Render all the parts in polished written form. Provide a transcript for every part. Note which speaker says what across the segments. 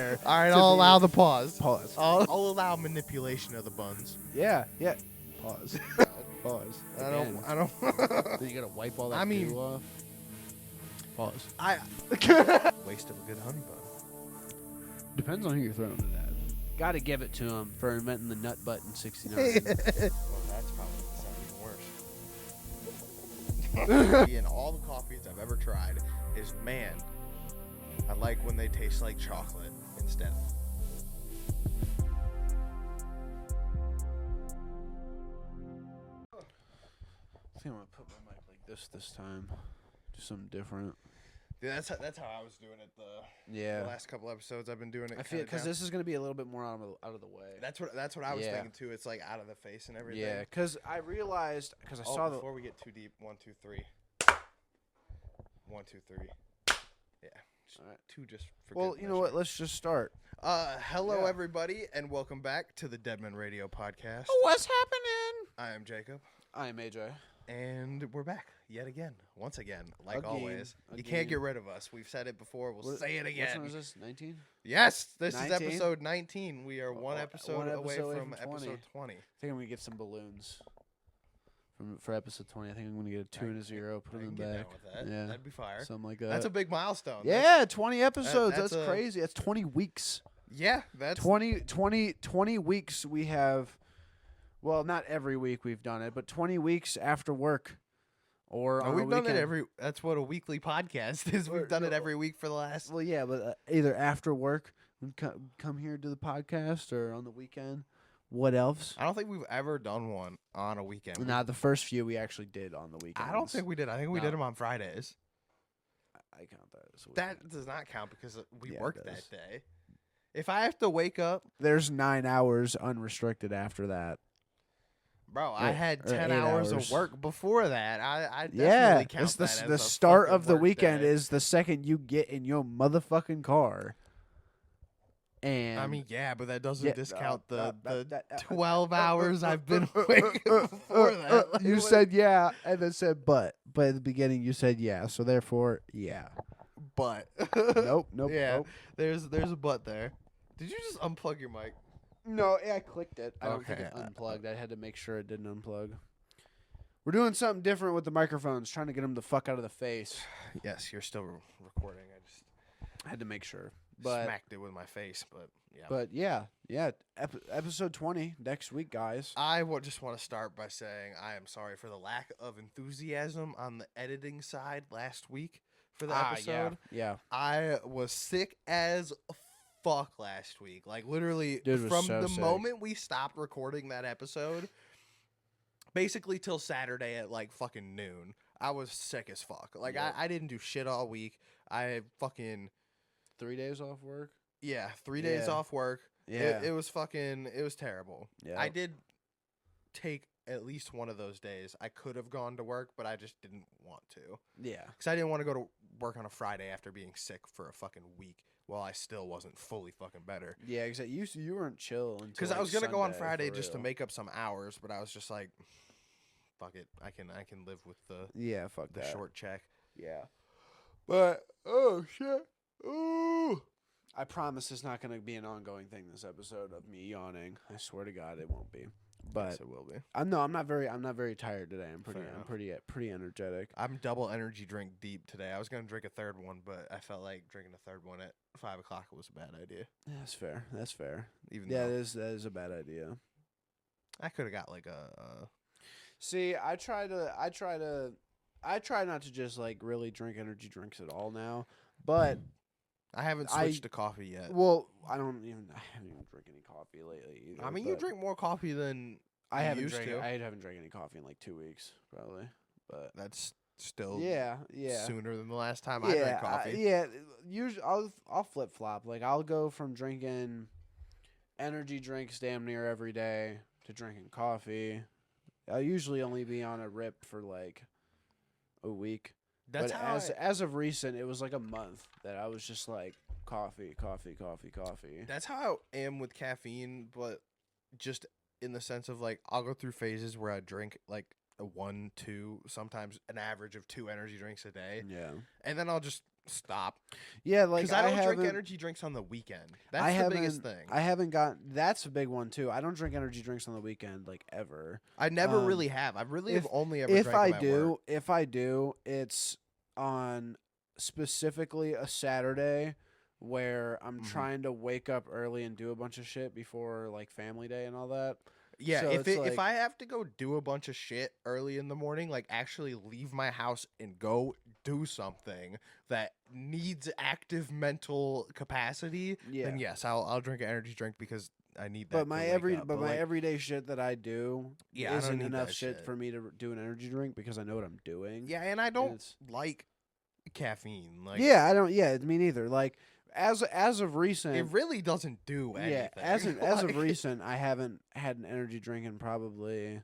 Speaker 1: All right, I'll allow the pause.
Speaker 2: Pause.
Speaker 1: I'll allow manipulation of the buns.
Speaker 2: Yeah. Pause. Pause.
Speaker 1: I don't.
Speaker 2: Then you gotta wipe all that goo off. Pause.
Speaker 1: Waste of a good honey bun.
Speaker 2: Depends on who you're throwing it at. Gotta give it to him for inventing the nut butt in '69.
Speaker 1: Well, that's probably even worse. In all the coffees I've ever tried, is man, I like when they taste like chocolate instead.
Speaker 2: I think I'm gonna put my mic like this time. Do something different.
Speaker 1: Yeah, that's how I was doing it the last couple episodes. I've been doing it.
Speaker 2: I feel because this is gonna be a little bit more out of the way.
Speaker 1: That's what I was thinking too. It's like out of the face and everything.
Speaker 2: Yeah, because I realized I saw
Speaker 1: before we get too deep. 1, 2, 3. 1, 2, 3. Yeah.
Speaker 2: All right.
Speaker 1: Two just for
Speaker 2: well, you know what? Let's just start.
Speaker 1: Hello everybody, and welcome back to the DeadMen Radio podcast.
Speaker 2: What's happening?
Speaker 1: I am Jacob.
Speaker 2: I am AJ.
Speaker 1: And we're back yet again, once again, like
Speaker 2: Again.
Speaker 1: always. You can't get rid of us. We've said it before. We'll say it again.
Speaker 2: Which one is this? 19?
Speaker 1: Yes, this
Speaker 2: 19?
Speaker 1: is episode 19. We are one episode away from
Speaker 2: 20.
Speaker 1: episode 20.
Speaker 2: I think I'm gonna get some balloons for episode 20. I think I'm gonna get a 2 and a 0. Put them in the back.
Speaker 1: Down with that.
Speaker 2: Yeah,
Speaker 1: That'd be fire.
Speaker 2: Something like that.
Speaker 1: That's a big milestone.
Speaker 2: Yeah, 20 episodes.
Speaker 1: that's
Speaker 2: That's crazy. That's 20 weeks.
Speaker 1: Yeah, that's
Speaker 2: 20 weeks we have. Well, not every week we've done it, but 20 weeks after work. Or on
Speaker 1: we've
Speaker 2: a
Speaker 1: done
Speaker 2: weekend.
Speaker 1: it every. That's what a weekly podcast is. We've done it every week for the last.
Speaker 2: Well, yeah, but either after work, we come here to the podcast, or on the weekend. What else?
Speaker 1: I don't think we've ever done one on a weekend.
Speaker 2: Nah, the first few we actually did on the weekend.
Speaker 1: I don't think we did. I think we did them on Fridays.
Speaker 2: I count that as a
Speaker 1: That
Speaker 2: weekend.
Speaker 1: does not count because we
Speaker 2: Yeah,
Speaker 1: worked
Speaker 2: it
Speaker 1: that
Speaker 2: does.
Speaker 1: day. If I have to wake up,
Speaker 2: There's 9 hours unrestricted after that.
Speaker 1: bro, I had
Speaker 2: or
Speaker 1: 10
Speaker 2: 8
Speaker 1: hours
Speaker 2: hours.
Speaker 1: of work before that. I definitely
Speaker 2: Yeah,
Speaker 1: count
Speaker 2: it's
Speaker 1: that as
Speaker 2: the
Speaker 1: a
Speaker 2: start
Speaker 1: fucking
Speaker 2: of the
Speaker 1: work
Speaker 2: weekend
Speaker 1: day.
Speaker 2: is the second you get in your motherfucking car. And
Speaker 1: I mean, yeah, but that doesn't
Speaker 2: Yeah,
Speaker 1: discount the
Speaker 2: that-
Speaker 1: 12 hours I've been awake before that. Like,
Speaker 2: you
Speaker 1: what-
Speaker 2: said yeah, and then said but. But at the beginning you said yeah, so therefore yeah.
Speaker 1: but.
Speaker 2: Nope.
Speaker 1: Yeah,
Speaker 2: Nope.
Speaker 1: there's a but there. Did you just unplug your mic?
Speaker 2: No, I clicked it. I don't think
Speaker 1: Okay.
Speaker 2: it unplugged. I had to make sure it didn't unplug. We're doing something different with the microphones, trying to get them the fuck out of the face.
Speaker 1: Yes, you're still recording. I just
Speaker 2: I had to make sure. But
Speaker 1: smacked it with my face, but yeah.
Speaker 2: yeah. Episode 20 next week, guys.
Speaker 1: I just want to start by saying I am sorry for the lack of enthusiasm on the editing side last week for the episode.
Speaker 2: Yeah.
Speaker 1: I was sick as fuck last week. Like literally
Speaker 2: Dude was
Speaker 1: from
Speaker 2: so
Speaker 1: the
Speaker 2: sick.
Speaker 1: moment we stopped recording that episode, basically till Saturday at like fucking noon, I was sick as fuck. Like
Speaker 2: Yep.
Speaker 1: I didn't do shit all week. I fucking
Speaker 2: 3 days off work.
Speaker 1: 3 days
Speaker 2: Yeah.
Speaker 1: off work.
Speaker 2: Yeah.
Speaker 1: It was terrible.
Speaker 2: Yeah.
Speaker 1: I did take at least one of those days. I could have gone to work, but I just didn't want to.
Speaker 2: Yeah.
Speaker 1: Because I didn't want to go to work on a Friday after being sick for a fucking week while I still wasn't fully fucking better.
Speaker 2: Yeah, exactly. You weren't chill until
Speaker 1: Because I was going to go on
Speaker 2: Sunday,
Speaker 1: Friday
Speaker 2: for
Speaker 1: just to
Speaker 2: real.
Speaker 1: make up some hours, but I was just like, fuck it. I can live with the
Speaker 2: Yeah, fuck
Speaker 1: the
Speaker 2: that.
Speaker 1: short check.
Speaker 2: Yeah.
Speaker 1: But, oh, shit. Ooh.
Speaker 2: I promise it's not going to be an ongoing thing this episode of me yawning. I swear to God it won't be. But
Speaker 1: Yes, it will be.
Speaker 2: I'm not very tired today. I'm
Speaker 1: Fair enough.
Speaker 2: pretty energetic.
Speaker 1: I'm double energy drink deep today. I was going to drink a third one, but I felt like drinking a third one at 5 o'clock was a bad idea.
Speaker 2: That's fair. That's fair.
Speaker 1: Even
Speaker 2: Yeah,
Speaker 1: though
Speaker 2: that is a bad idea.
Speaker 1: I could have got like a
Speaker 2: See, I try not to just like really drink energy drinks at all now, but
Speaker 1: I haven't switched to coffee yet.
Speaker 2: well, I haven't even drank any coffee lately either.
Speaker 1: I mean, you
Speaker 2: but
Speaker 1: drink more coffee than
Speaker 2: I
Speaker 1: you
Speaker 2: haven't
Speaker 1: used
Speaker 2: drank
Speaker 1: to.
Speaker 2: I haven't drank any coffee in like 2 weeks probably. But
Speaker 1: That's still
Speaker 2: yeah.
Speaker 1: sooner than the last time I drank coffee.
Speaker 2: Yeah, usually I'll flip flop. Like I'll go from drinking energy drinks damn near every day to drinking coffee. I'll usually only be on a rip for like a week.
Speaker 1: That's
Speaker 2: but
Speaker 1: how
Speaker 2: as of recent, it was like a month that I was just like coffee.
Speaker 1: that's how I am with caffeine, but just in the sense of like I'll go through phases where I drink like a 1, 2, sometimes an average of 2 energy drinks a day,
Speaker 2: Yeah.
Speaker 1: and then I'll just stop.
Speaker 2: Yeah, like
Speaker 1: Because I don't drink
Speaker 2: haven't-
Speaker 1: energy drinks on the weekend.
Speaker 2: I
Speaker 1: That's the
Speaker 2: haven't-
Speaker 1: biggest thing.
Speaker 2: I haven't got. That's a big one too. I don't drink energy drinks on the weekend like ever.
Speaker 1: I never really have. I really have only ever
Speaker 2: If
Speaker 1: drank
Speaker 2: I
Speaker 1: them at work.
Speaker 2: if I do, it's on specifically a Saturday where I'm
Speaker 1: Mhm.
Speaker 2: trying to wake up early and do a bunch of shit before like family day and all that.
Speaker 1: Yeah,
Speaker 2: So
Speaker 1: if
Speaker 2: it's
Speaker 1: if
Speaker 2: like-
Speaker 1: I have to go do a bunch of shit early in the morning, like actually leave my house and go do something that needs active mental capacity,
Speaker 2: Yeah.
Speaker 1: then yes, I'll drink an energy drink because I need that.
Speaker 2: But my
Speaker 1: to wake up.
Speaker 2: my
Speaker 1: like,
Speaker 2: everyday shit that I do
Speaker 1: Yeah, I don't
Speaker 2: isn't
Speaker 1: need
Speaker 2: enough
Speaker 1: that
Speaker 2: shit
Speaker 1: shit.
Speaker 2: for me to do an energy drink because I know what I'm doing.
Speaker 1: yeah, and I don't
Speaker 2: it's-
Speaker 1: like caffeine. Like,
Speaker 2: Yeah, I don't. Yeah, me neither. Like as of recent,
Speaker 1: it really doesn't do anything.
Speaker 2: yeah, as of
Speaker 1: Like,
Speaker 2: recent, I haven't had an energy drink in probably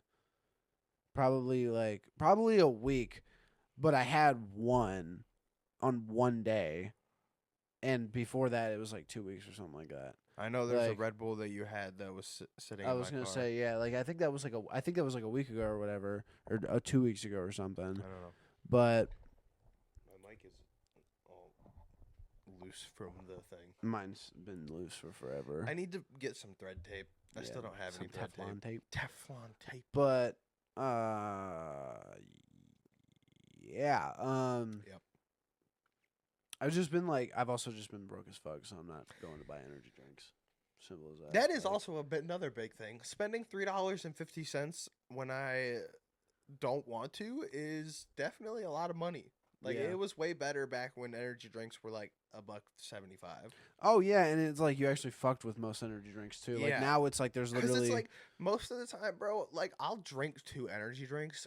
Speaker 2: a week, but I had one on one day, and before that it was like 2 weeks or something like that.
Speaker 1: I know there's
Speaker 2: like-
Speaker 1: a Red Bull that you had that was sitting.
Speaker 2: I
Speaker 1: in
Speaker 2: was
Speaker 1: my
Speaker 2: gonna
Speaker 1: car.
Speaker 2: say yeah, like I think that was like a week ago or whatever, or 2 weeks ago or something.
Speaker 1: I don't know.
Speaker 2: But
Speaker 1: My mic is all loose from the thing.
Speaker 2: mine's been loose for forever.
Speaker 1: I need to get some thread tape. I still don't have any
Speaker 2: some
Speaker 1: thread
Speaker 2: Teflon tape.
Speaker 1: Teflon tape.
Speaker 2: But yeah,
Speaker 1: Yep.
Speaker 2: I've also just been broke as fuck, so I'm not going to buy energy drinks. Simple as that.
Speaker 1: That is
Speaker 2: Like,
Speaker 1: also another big thing. Spending $3.50 when I don't want to is definitely a lot of money. Like
Speaker 2: Yeah.
Speaker 1: it was way better back when energy drinks were like $1.75.
Speaker 2: Oh yeah, and it's like you actually fucked with most energy drinks too. Like
Speaker 1: Yeah.
Speaker 2: now it's like there's
Speaker 1: Because
Speaker 2: literally
Speaker 1: it's like most of the time, bro, like I'll drink 2 energy drinks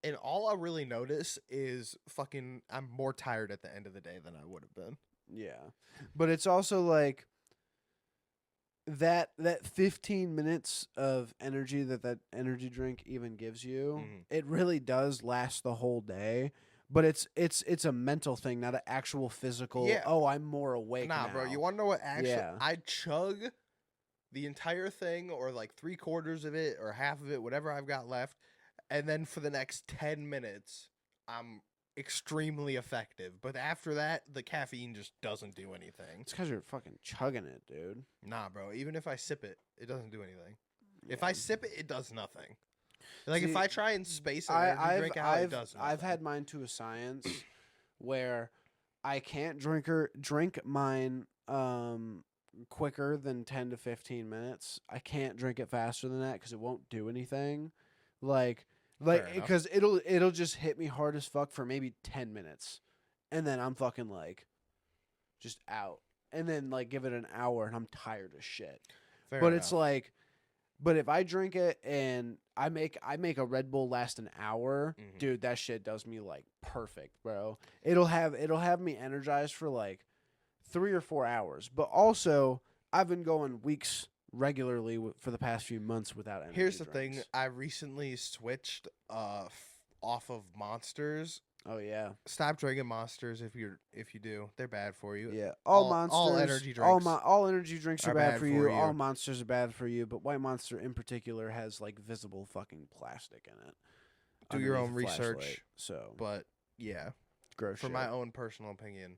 Speaker 1: and all I really notice is fucking I'm more tired at the end of the day than I would have been.
Speaker 2: yeah. But it's also like that 15 minutes of energy that energy drink even gives you,
Speaker 1: Mhm.
Speaker 2: it really does last the whole day. But it's a mental thing, not an actual physical.
Speaker 1: Yeah.
Speaker 2: Oh, I'm more awake.
Speaker 1: Nah,
Speaker 2: now.
Speaker 1: bro, you want to know what actually
Speaker 2: Yeah.
Speaker 1: I chug the entire thing or like 3/4 of it or half of it, whatever I've got left, and then for the next 10 minutes, I'm extremely effective. But after that, the caffeine just doesn't do anything.
Speaker 2: It's because you're fucking chugging it, dude.
Speaker 1: Nah, bro, even if I sip it, it doesn't do anything. If
Speaker 2: Yeah.
Speaker 1: I sip it, it does nothing. Like if
Speaker 2: See,
Speaker 1: I try and space an energy
Speaker 2: I've
Speaker 1: drink out, it
Speaker 2: I've
Speaker 1: does
Speaker 2: I've
Speaker 1: nothing.
Speaker 2: had mine to a science where I can't drink mine quicker than 10 to 15 minutes. I can't drink it faster than that because it won't do anything. Like
Speaker 1: Fair enough.
Speaker 2: because it'll just hit me hard as fuck for maybe 10 minutes, and then I'm fucking like just out. And then like give it an hour and I'm tired as shit.
Speaker 1: Fair
Speaker 2: But
Speaker 1: enough.
Speaker 2: it's like, but if I drink it and I make a Red Bull last an hour,
Speaker 1: Mhm.
Speaker 2: dude, that shit does me like perfect, bro. It'll have me energized for like 3 or 4 hours. But also, I've been going weeks regularly for the past few months without energy
Speaker 1: Here's the thing:
Speaker 2: drinks.
Speaker 1: I recently switched off of Monsters.
Speaker 2: Oh yeah,
Speaker 1: Stop drinking Monsters if you do. They're bad for you.
Speaker 2: yeah.
Speaker 1: all
Speaker 2: Monsters,
Speaker 1: energy
Speaker 2: all
Speaker 1: drinks
Speaker 2: all energy drinks are bad for you.
Speaker 1: you.
Speaker 2: All monsters are bad for you. But White Monster in particular has like visible fucking plastic in it.
Speaker 1: Do your
Speaker 2: underneath
Speaker 1: own
Speaker 2: the flashlight.
Speaker 1: research.
Speaker 2: So
Speaker 1: But yeah,
Speaker 2: gross.
Speaker 1: for
Speaker 2: shit.
Speaker 1: my own personal opinion,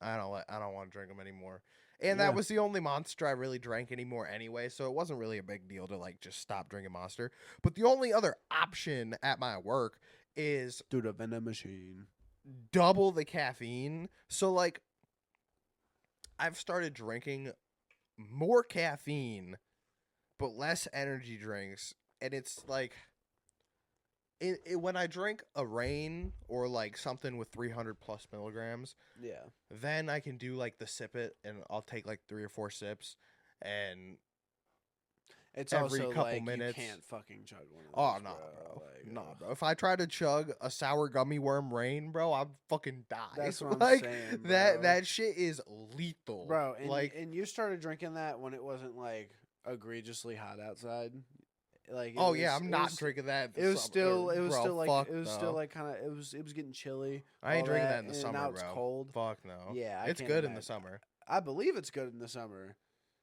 Speaker 1: I don't want to drink them anymore. And
Speaker 2: Yeah.
Speaker 1: that was the only Monster I really drank anymore anyway, so it wasn't really a big deal to like just stop drinking Monster. But the only other option at my work is
Speaker 2: Dude, a vending machine.
Speaker 1: double the caffeine. So like I've started drinking more caffeine but less energy drinks, and it's like when I drink a Reign or like something with 300 plus milligrams,
Speaker 2: Yeah.
Speaker 1: then I can do like the sip it, and I'll take like 3 or 4 sips, and
Speaker 2: It's
Speaker 1: Every
Speaker 2: also
Speaker 1: couple
Speaker 2: like
Speaker 1: minutes.
Speaker 2: you can't fucking chug one of
Speaker 1: oh
Speaker 2: those,
Speaker 1: no,
Speaker 2: bro.
Speaker 1: bro,
Speaker 2: Like,
Speaker 1: no,
Speaker 2: ugh.
Speaker 1: bro. If I try to chug a sour gummy worm Reign, bro, I'd fucking die.
Speaker 2: That's what I'm
Speaker 1: like
Speaker 2: saying,
Speaker 1: that
Speaker 2: bro.
Speaker 1: shit is lethal,
Speaker 2: Bro, and
Speaker 1: like
Speaker 2: and you started drinking that when it wasn't like egregiously hot outside. Like it
Speaker 1: oh
Speaker 2: was,
Speaker 1: yeah, I'm
Speaker 2: it
Speaker 1: not
Speaker 2: was,
Speaker 1: drinking that.
Speaker 2: It was still
Speaker 1: bro,
Speaker 2: still like
Speaker 1: fuck
Speaker 2: it was
Speaker 1: no.
Speaker 2: still like kind of it was getting chilly.
Speaker 1: I ain't
Speaker 2: all
Speaker 1: drinking that in the
Speaker 2: and
Speaker 1: summer,
Speaker 2: now it's
Speaker 1: bro.
Speaker 2: cold.
Speaker 1: Fuck no.
Speaker 2: Yeah, I
Speaker 1: it's
Speaker 2: can't
Speaker 1: good in the
Speaker 2: imagine.
Speaker 1: summer.
Speaker 2: I believe it's good in the summer.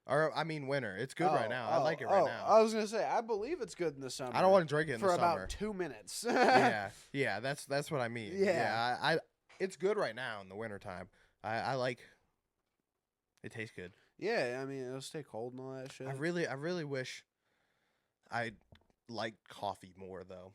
Speaker 1: Or I mean winter. It's good right now. I like it right
Speaker 2: oh,
Speaker 1: now.
Speaker 2: I was gonna say I believe it's good in the summer.
Speaker 1: I don't want to drink it in
Speaker 2: for
Speaker 1: the
Speaker 2: about
Speaker 1: summer.
Speaker 2: 2 minutes.
Speaker 1: yeah, that's what I mean.
Speaker 2: Yeah.
Speaker 1: I it's good right now in the wintertime. I like. It tastes good.
Speaker 2: Yeah, I mean it'll stay cold and all that shit.
Speaker 1: I really wish I liked coffee more though.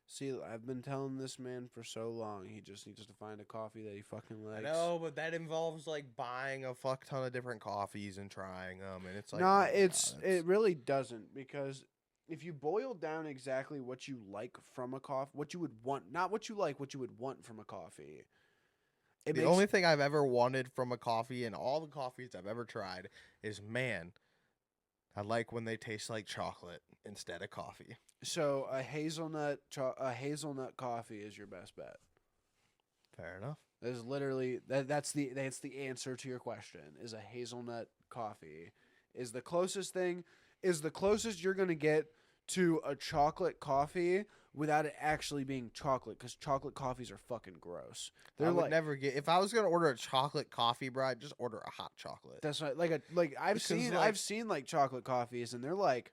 Speaker 2: See, I've been telling this man for so long. He just needs to find a coffee that he fucking likes.
Speaker 1: I know, but that involves like buying a fuck ton of different coffees and trying them, and it's like
Speaker 2: Nah,
Speaker 1: oh,
Speaker 2: it really doesn't, because if you boil down exactly what you like from a coffee, what you would want, not what you like, what you would want from a coffee.
Speaker 1: The only thing I've ever wanted from a coffee and all the coffees I've ever tried is, man, I like when they taste like chocolate instead of coffee.
Speaker 2: So a hazelnut coffee is your best bet.
Speaker 1: Fair enough.
Speaker 2: That is literally that's the answer to your question. Is a hazelnut coffee is the closest you're gonna get to a chocolate coffee without it actually being chocolate, because chocolate coffees are fucking gross.
Speaker 1: I would never get, if I was gonna order a chocolate coffee, bro, I'd just order a hot chocolate.
Speaker 2: That's right. I've seen like chocolate coffees, and they're like,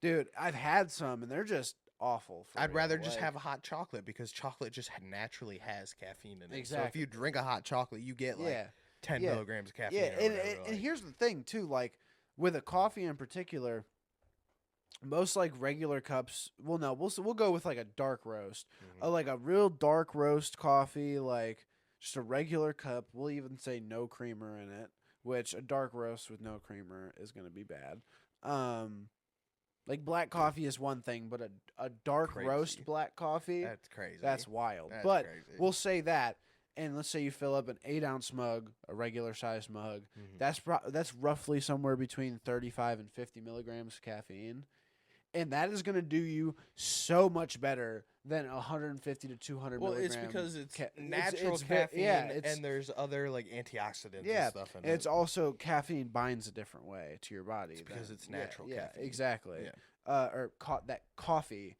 Speaker 2: dude, I've had some and they're just awful.
Speaker 1: I'd rather just have a hot chocolate, because chocolate just naturally has caffeine in it.
Speaker 2: Exactly.
Speaker 1: So if you drink a hot chocolate, you get like 10 milligrams of caffeine.
Speaker 2: Yeah, and here's the thing too, like with a coffee in particular, most like regular cups. Well, no, we'll go with like a dark roast, like a real dark roast coffee, like just a regular cup. We'll even say no creamer in it, which a dark roast with no creamer is gonna be bad. Like black coffee is one thing, but a dark roast black coffee,
Speaker 1: that's crazy.
Speaker 2: That's wild.
Speaker 1: That's
Speaker 2: but
Speaker 1: crazy.
Speaker 2: We'll say that, and let's say you fill up an 8-ounce mug, a regular size mug. That's roughly somewhere between 35 and 50 milligrams of caffeine, and that is going to do you so much better than 150 to 200 milligrams.
Speaker 1: Well, it's because it's natural caffeine, and there's other like antioxidants and stuff in it.
Speaker 2: It's also caffeine binds a different way to your body.
Speaker 1: It's because it's natural caffeine.
Speaker 2: Yeah, exactly.
Speaker 1: Yeah.
Speaker 2: Or that coffee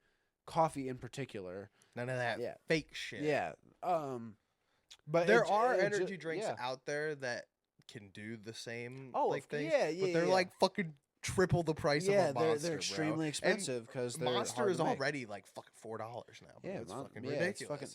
Speaker 2: in particular.
Speaker 1: None of that fake shit.
Speaker 2: Yeah. But
Speaker 1: there are energy drinks out there that can do the same thing. But they're like fucking triple the price of a Monster.
Speaker 2: They're extremely expensive, because
Speaker 1: Monster is already like fucking $4 now.
Speaker 2: Yeah,
Speaker 1: it's fucking ridiculous.
Speaker 2: It's fucking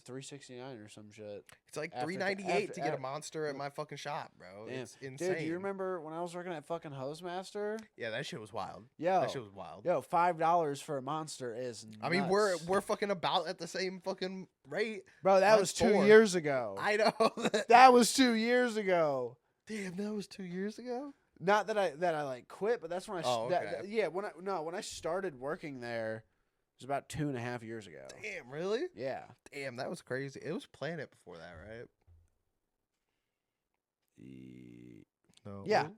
Speaker 2: $3.69 or some shit.
Speaker 1: It's like $3.98 to get a Monster at my fucking shop, bro. Damn. It's insane.
Speaker 2: Dude, do you remember when I was working at fucking Hostmaster?
Speaker 1: Yeah, that shit was wild.
Speaker 2: That
Speaker 1: shit was wild.
Speaker 2: Yo, $5 for a Monster is nuts.
Speaker 1: I mean, we're fucking about at the same fucking rate.
Speaker 2: Bro, that was 2 years ago.
Speaker 1: I know.
Speaker 2: That was 2 years ago.
Speaker 1: Damn, that was 2 years ago?
Speaker 2: Not that I like quit, but that's when I
Speaker 1: okay.
Speaker 2: When I started working there, it was about 2.5 years ago.
Speaker 1: Damn, really?
Speaker 2: Yeah.
Speaker 1: Damn, that was crazy. It was Planet before that, right? No.
Speaker 2: Yeah.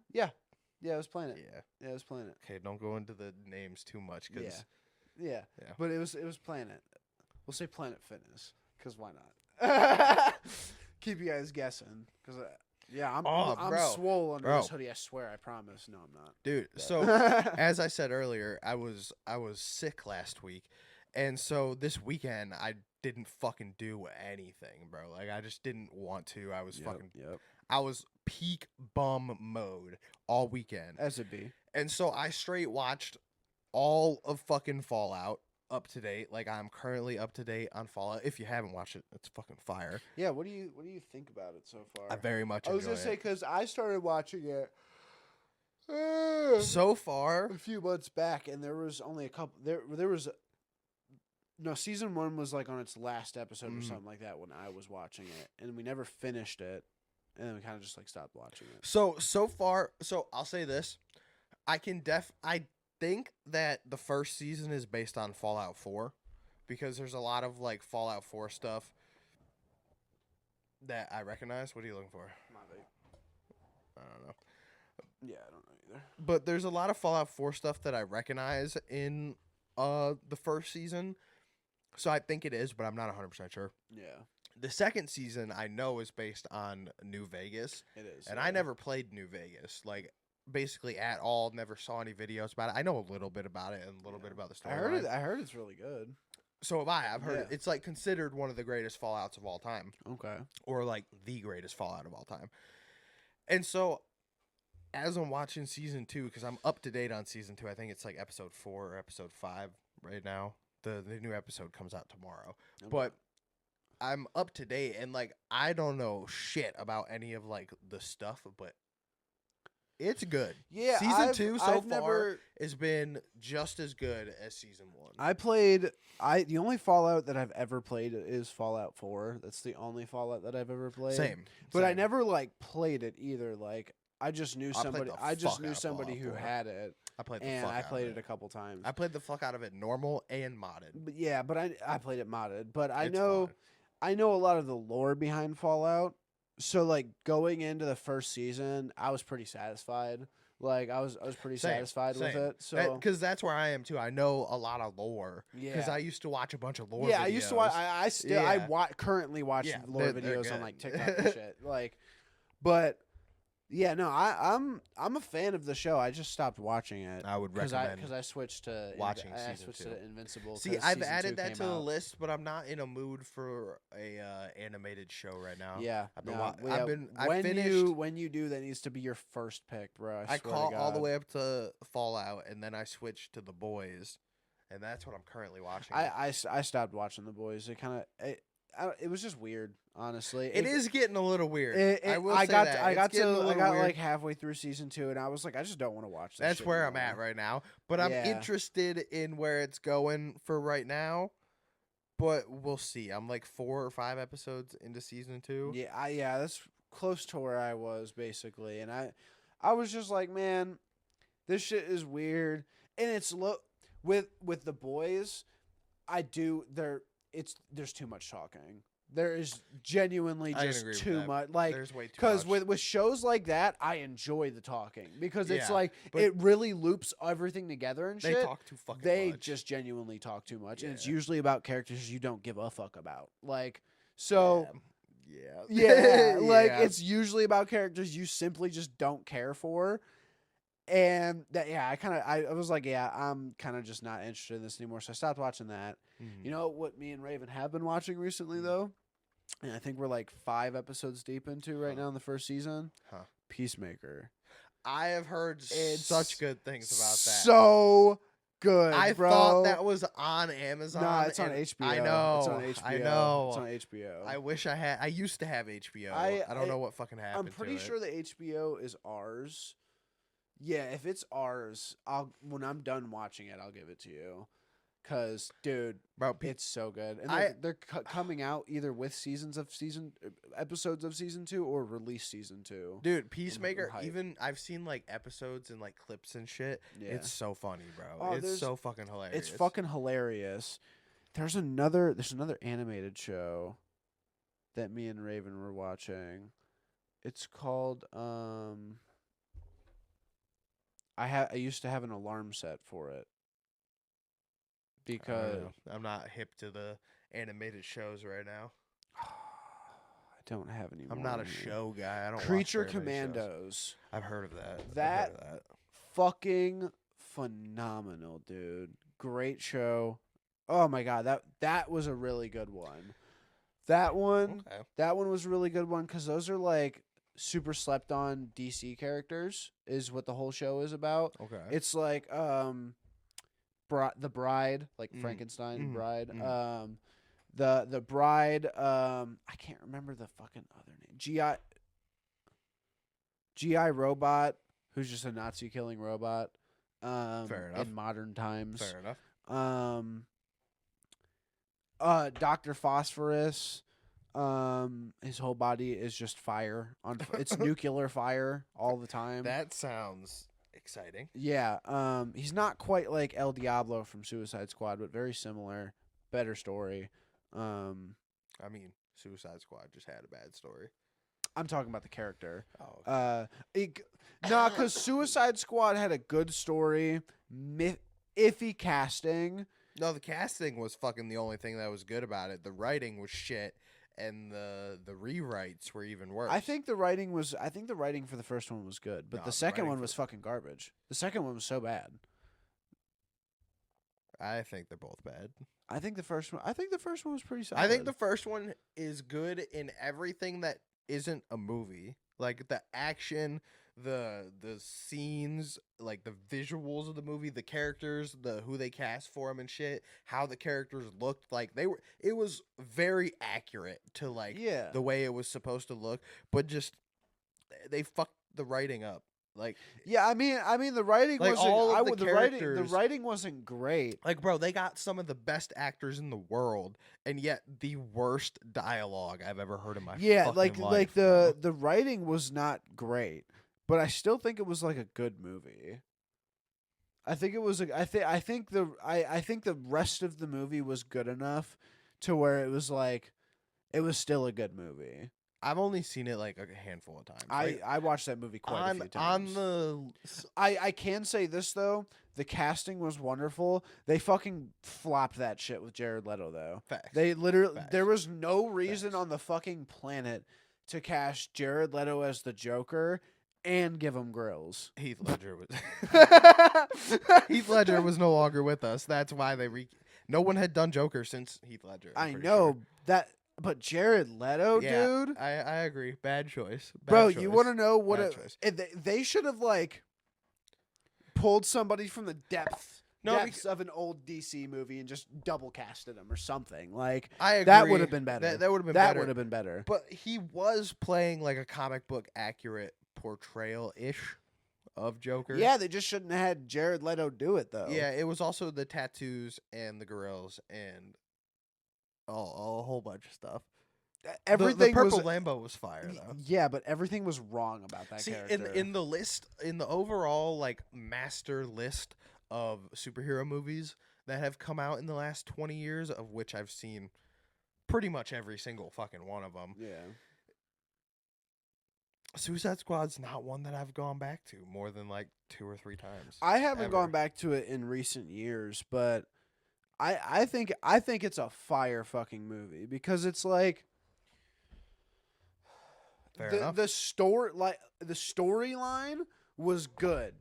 Speaker 2: It was Planet.
Speaker 1: Yeah,
Speaker 2: it was Planet.
Speaker 1: Okay, don't go into the names too much, because
Speaker 2: yeah. But it was Planet. We'll say Planet Fitness, because why not? Keep you guys guessing, because. I'm swole under this hoodie. I swear, I promise. No, I'm not,
Speaker 1: dude. So as I said earlier, I was sick last week, and so this weekend I didn't fucking do anything, bro. Like I just didn't want to. I was I was peak bum mode all weekend.
Speaker 2: As it be.
Speaker 1: And so I straight watched all of fucking Fallout. Up to date. Like I'm currently up to date on Fallout. If you haven't watched it, it's fucking fire.
Speaker 2: Yeah, what do you think about it so far?
Speaker 1: I very much enjoy it.
Speaker 2: I was gonna say, because I started watching it
Speaker 1: so far
Speaker 2: a few months back, and there was only a couple. There was season 1 was like on its last episode or something like that when I was watching it, and we never finished it, and then we kind of just like stopped watching it.
Speaker 1: So far, I'll say this: I think that the first season is based on Fallout 4, because there's a lot of like Fallout 4 stuff that I recognize. What are you looking for?
Speaker 2: My vape.
Speaker 1: I don't know.
Speaker 2: Yeah, I don't know either.
Speaker 1: But there's a lot of Fallout 4 stuff that I recognize in the first season. So I think it is, but I'm not 100% sure.
Speaker 2: Yeah.
Speaker 1: The second season I know is based on New Vegas.
Speaker 2: It is.
Speaker 1: And I never played New Vegas. Like basically at all, never saw any videos about it. I know a little bit about it and a little bit about the story.
Speaker 2: I heard it's really good.
Speaker 1: So have I. I've heard it's like considered one of the greatest Fallouts of all time.
Speaker 2: Okay.
Speaker 1: Or like the greatest Fallout of all time. And so as I'm watching season 2, because I'm up to date on season 2, I think it's like episode 4 or episode 5 right now. The new episode comes out tomorrow. Okay. But I'm up to date, and like I don't know shit about any of like the stuff, but it's good.
Speaker 2: Yeah,
Speaker 1: Season 2 so
Speaker 2: I've
Speaker 1: far
Speaker 2: never.
Speaker 1: has been just as good as season 1.
Speaker 2: I the only Fallout that I've ever played is Fallout 4. That's the only Fallout that I've ever played.
Speaker 1: Same.
Speaker 2: But I
Speaker 1: same.
Speaker 2: never like played it either. Like I just knew
Speaker 1: I played
Speaker 2: somebody.
Speaker 1: the
Speaker 2: I just
Speaker 1: fuck
Speaker 2: knew
Speaker 1: out of
Speaker 2: somebody
Speaker 1: Fallout
Speaker 2: who
Speaker 1: 4.
Speaker 2: had it,
Speaker 1: I played the
Speaker 2: and
Speaker 1: fuck
Speaker 2: I
Speaker 1: out
Speaker 2: played
Speaker 1: of
Speaker 2: it a couple times.
Speaker 1: I played the fuck out of it normal and modded.
Speaker 2: But yeah, but I played it modded. But
Speaker 1: It's fun.
Speaker 2: I know a lot of the lore behind Fallout. So like going into the first season, I was pretty satisfied. Like I was pretty
Speaker 1: Same,
Speaker 2: satisfied with
Speaker 1: same.
Speaker 2: it. So
Speaker 1: Because that's where I am too. I know a lot of lore. Because
Speaker 2: yeah.
Speaker 1: I used to watch a bunch of lore.
Speaker 2: Yeah,
Speaker 1: videos.
Speaker 2: I used to watch. I still
Speaker 1: Yeah.
Speaker 2: currently watch
Speaker 1: Yeah,
Speaker 2: lore
Speaker 1: they're
Speaker 2: videos on
Speaker 1: good.
Speaker 2: like TikTok and shit. Like, but yeah, no, I'm a fan of the show. I just stopped watching it
Speaker 1: I would
Speaker 2: because
Speaker 1: recommend.
Speaker 2: I switched to
Speaker 1: watching
Speaker 2: I
Speaker 1: season
Speaker 2: switched
Speaker 1: 2.
Speaker 2: to Invincible.
Speaker 1: See,
Speaker 2: 'cause
Speaker 1: I've
Speaker 2: season
Speaker 1: added
Speaker 2: 2
Speaker 1: that
Speaker 2: came
Speaker 1: to the
Speaker 2: out.
Speaker 1: list, but I'm not in a mood for a animated show right now.
Speaker 2: Yeah,
Speaker 1: I've been.
Speaker 2: no,
Speaker 1: I've been. I
Speaker 2: when
Speaker 1: finished.
Speaker 2: when you do, that needs to be your first pick, bro. I swear to
Speaker 1: caught all the
Speaker 2: God.
Speaker 1: way up to Fallout, and then I switched to The Boys, and that's what I'm currently watching.
Speaker 2: I stopped watching The Boys. It kind of it was just weird, honestly.
Speaker 1: It is getting a little weird. I will say
Speaker 2: got
Speaker 1: that.
Speaker 2: I
Speaker 1: It's
Speaker 2: got
Speaker 1: getting a
Speaker 2: to I
Speaker 1: little
Speaker 2: got
Speaker 1: weird.
Speaker 2: like halfway through season 2, and I was like, I just don't want to watch this.
Speaker 1: That's
Speaker 2: shit
Speaker 1: where I'm
Speaker 2: anymore.
Speaker 1: at right now. But I'm
Speaker 2: Yeah.
Speaker 1: interested in where it's going for right now. But we'll see. I'm like 4 or 5 episodes into season 2.
Speaker 2: Yeah, that's close to where I was basically, and I was just like, man, this shit is weird, and it's with The Boys. There's too much talking. There is genuinely
Speaker 1: I can
Speaker 2: just
Speaker 1: agree with
Speaker 2: too
Speaker 1: that.
Speaker 2: much. Like,
Speaker 1: There's way too
Speaker 2: because
Speaker 1: much.
Speaker 2: with shows like that, I enjoy the talking because it's
Speaker 1: Yeah,
Speaker 2: like
Speaker 1: but-
Speaker 2: it really loops everything together and
Speaker 1: They
Speaker 2: shit.
Speaker 1: talk too fucking
Speaker 2: They
Speaker 1: much.
Speaker 2: just genuinely talk too much, and it's
Speaker 1: Yeah.
Speaker 2: usually about characters you don't give a fuck about. Like, so.
Speaker 1: Yeah.
Speaker 2: Yeah, like
Speaker 1: Yeah.
Speaker 2: it's usually about characters you simply just don't care for. And that I was like, yeah, I'm kind of just not interested in this anymore. So I stopped watching that.
Speaker 1: Mhm.
Speaker 2: You know what me and Raven have been watching recently
Speaker 1: Mm.
Speaker 2: though? And I think we're like 5 episodes deep into right
Speaker 1: Huh.
Speaker 2: now in the first season.
Speaker 1: Huh.
Speaker 2: Peacemaker.
Speaker 1: I have heard
Speaker 2: It's
Speaker 1: such good things about that.
Speaker 2: So good,
Speaker 1: I
Speaker 2: bro.
Speaker 1: thought that was on Amazon.
Speaker 2: Nah, it's on
Speaker 1: and
Speaker 2: HBO.
Speaker 1: I know.
Speaker 2: It's on HBO.
Speaker 1: I know.
Speaker 2: It's on HBO.
Speaker 1: I wish I had. I used to have HBO.
Speaker 2: I-
Speaker 1: I don't know what fucking happened.
Speaker 2: I'm pretty
Speaker 1: to
Speaker 2: sure
Speaker 1: it.
Speaker 2: the HBO is ours. Yeah, if it's ours, when I'm done watching it, I'll give it to you. Cause, dude,
Speaker 1: Bro,
Speaker 2: it's so good, and
Speaker 1: I-
Speaker 2: they're coming out either with episodes of season 2 or release season 2.
Speaker 1: dude, Peacemaker.
Speaker 2: hype.
Speaker 1: Even I've seen like episodes and like clips and shit.
Speaker 2: Yeah,
Speaker 1: It's so funny, bro.
Speaker 2: Oh,
Speaker 1: it's
Speaker 2: there's-
Speaker 1: so fucking hilarious.
Speaker 2: it's fucking hilarious. There's another animated show that me and Raven were watching. It's called I used to have an alarm set for it.
Speaker 1: I don't
Speaker 2: Because
Speaker 1: know. I'm not hip to the animated shows right now.
Speaker 2: I don't have any.
Speaker 1: I'm
Speaker 2: more
Speaker 1: not a
Speaker 2: in here.
Speaker 1: show guy. I don't.
Speaker 2: Creature
Speaker 1: watch very many shows.
Speaker 2: Commandos.
Speaker 1: I've heard of that. I've
Speaker 2: That-
Speaker 1: heard of that.
Speaker 2: Fucking phenomenal, dude. Great show. Oh my god, that was a really good one. That one was a really good one because those are like super slept on DC characters is what the whole show is about.
Speaker 1: Okay.
Speaker 2: It's like the Bride, like
Speaker 1: Mhm.
Speaker 2: Frankenstein
Speaker 1: Mhm.
Speaker 2: Bride.
Speaker 1: Mhm.
Speaker 2: The Bride. I can't remember the fucking other name. GI Robot, who's just a Nazi killing robot.
Speaker 1: Fair enough.
Speaker 2: In modern times.
Speaker 1: Fair enough.
Speaker 2: Dr. Phosphorus. His whole body is just fire. It's nuclear fire all the time.
Speaker 1: That sounds exciting.
Speaker 2: Yeah. He's not quite like El Diablo from Suicide Squad, but very similar. Better story.
Speaker 1: I mean, Suicide Squad just had a bad story.
Speaker 2: I'm talking about the character.
Speaker 1: Oh.
Speaker 2: Because Suicide Squad had a good story, iffy casting.
Speaker 1: No, the casting was fucking the only thing that was good about it. The writing was shit, and the rewrites were even worse.
Speaker 2: I think the writing for the first one was good, but
Speaker 1: No,
Speaker 2: the
Speaker 1: the
Speaker 2: second
Speaker 1: writing
Speaker 2: one
Speaker 1: for-
Speaker 2: was fucking garbage. The second one was so bad.
Speaker 1: I think they're both bad.
Speaker 2: I think the first one was pretty solid.
Speaker 1: I think the first one is good in everything that isn't a movie. Like the action, the scenes, like the visuals of the movie, the characters, the who they cast for them and shit, how the characters looked, like it was very accurate to like
Speaker 2: Yeah.
Speaker 1: the way it was supposed to look, but just they fucked the writing up. Like
Speaker 2: Yeah, I mean, the writing
Speaker 1: Like,
Speaker 2: wasn't.
Speaker 1: all of
Speaker 2: I
Speaker 1: the
Speaker 2: would the
Speaker 1: characters-
Speaker 2: writing wasn't great.
Speaker 1: bro, they got some of the best actors in the world, and yet the worst dialogue I've ever heard in my
Speaker 2: Yeah,
Speaker 1: fucking
Speaker 2: like
Speaker 1: life, bro.
Speaker 2: the writing was not great, but I still think it was like a good movie. I think it was. I think the rest of the movie was good enough to where it was like, it was still a good movie.
Speaker 1: I've only seen it like a handful of times. Like,
Speaker 2: I watched that movie quite a few times. I can say this though, the casting was wonderful. They fucking flopped that shit with Jared Leto though.
Speaker 1: facts.
Speaker 2: They literally
Speaker 1: Facts.
Speaker 2: there was no reason
Speaker 1: Facts.
Speaker 2: on the fucking planet to cast Jared Leto as the Joker and give him grills.
Speaker 1: Heath Ledger was Heath Ledger was no longer with us. That's why no one had done Joker since Heath Ledger.
Speaker 2: I
Speaker 1: pretty
Speaker 2: know
Speaker 1: sure.
Speaker 2: that, but Jared Leto,
Speaker 1: Yeah,
Speaker 2: dude,
Speaker 1: I agree. Bad choice. Bad
Speaker 2: bro.
Speaker 1: choice.
Speaker 2: You want to know what
Speaker 1: Bad choice.
Speaker 2: they should have like pulled somebody from the depths of an old DC movie and just double casted him or something. Like
Speaker 1: I agree.
Speaker 2: that would have been better.
Speaker 1: That would have been
Speaker 2: That
Speaker 1: better.
Speaker 2: would have been better.
Speaker 1: But he was playing like a comic book accurate portrayal ish of Joker.
Speaker 2: Yeah, they just shouldn't have had Jared Leto do it though.
Speaker 1: Yeah, it was also the tattoos and the grills and a whole bunch of stuff.
Speaker 2: everything
Speaker 1: the purple
Speaker 2: was
Speaker 1: Lambo was fire though.
Speaker 2: yeah, but everything was wrong about that
Speaker 1: See,
Speaker 2: character.
Speaker 1: in the list, in the overall like master list of superhero movies that have come out in the last 20 years, of which I've seen pretty much every single fucking one of them.
Speaker 2: yeah.
Speaker 1: Suicide Squad's not one that I've gone back to more than like 2 or 3 times.
Speaker 2: I haven't
Speaker 1: ever.
Speaker 2: gone back to it in recent years, but I think it's a fire fucking movie because it's like
Speaker 1: Fair enough.
Speaker 2: the storyline was good.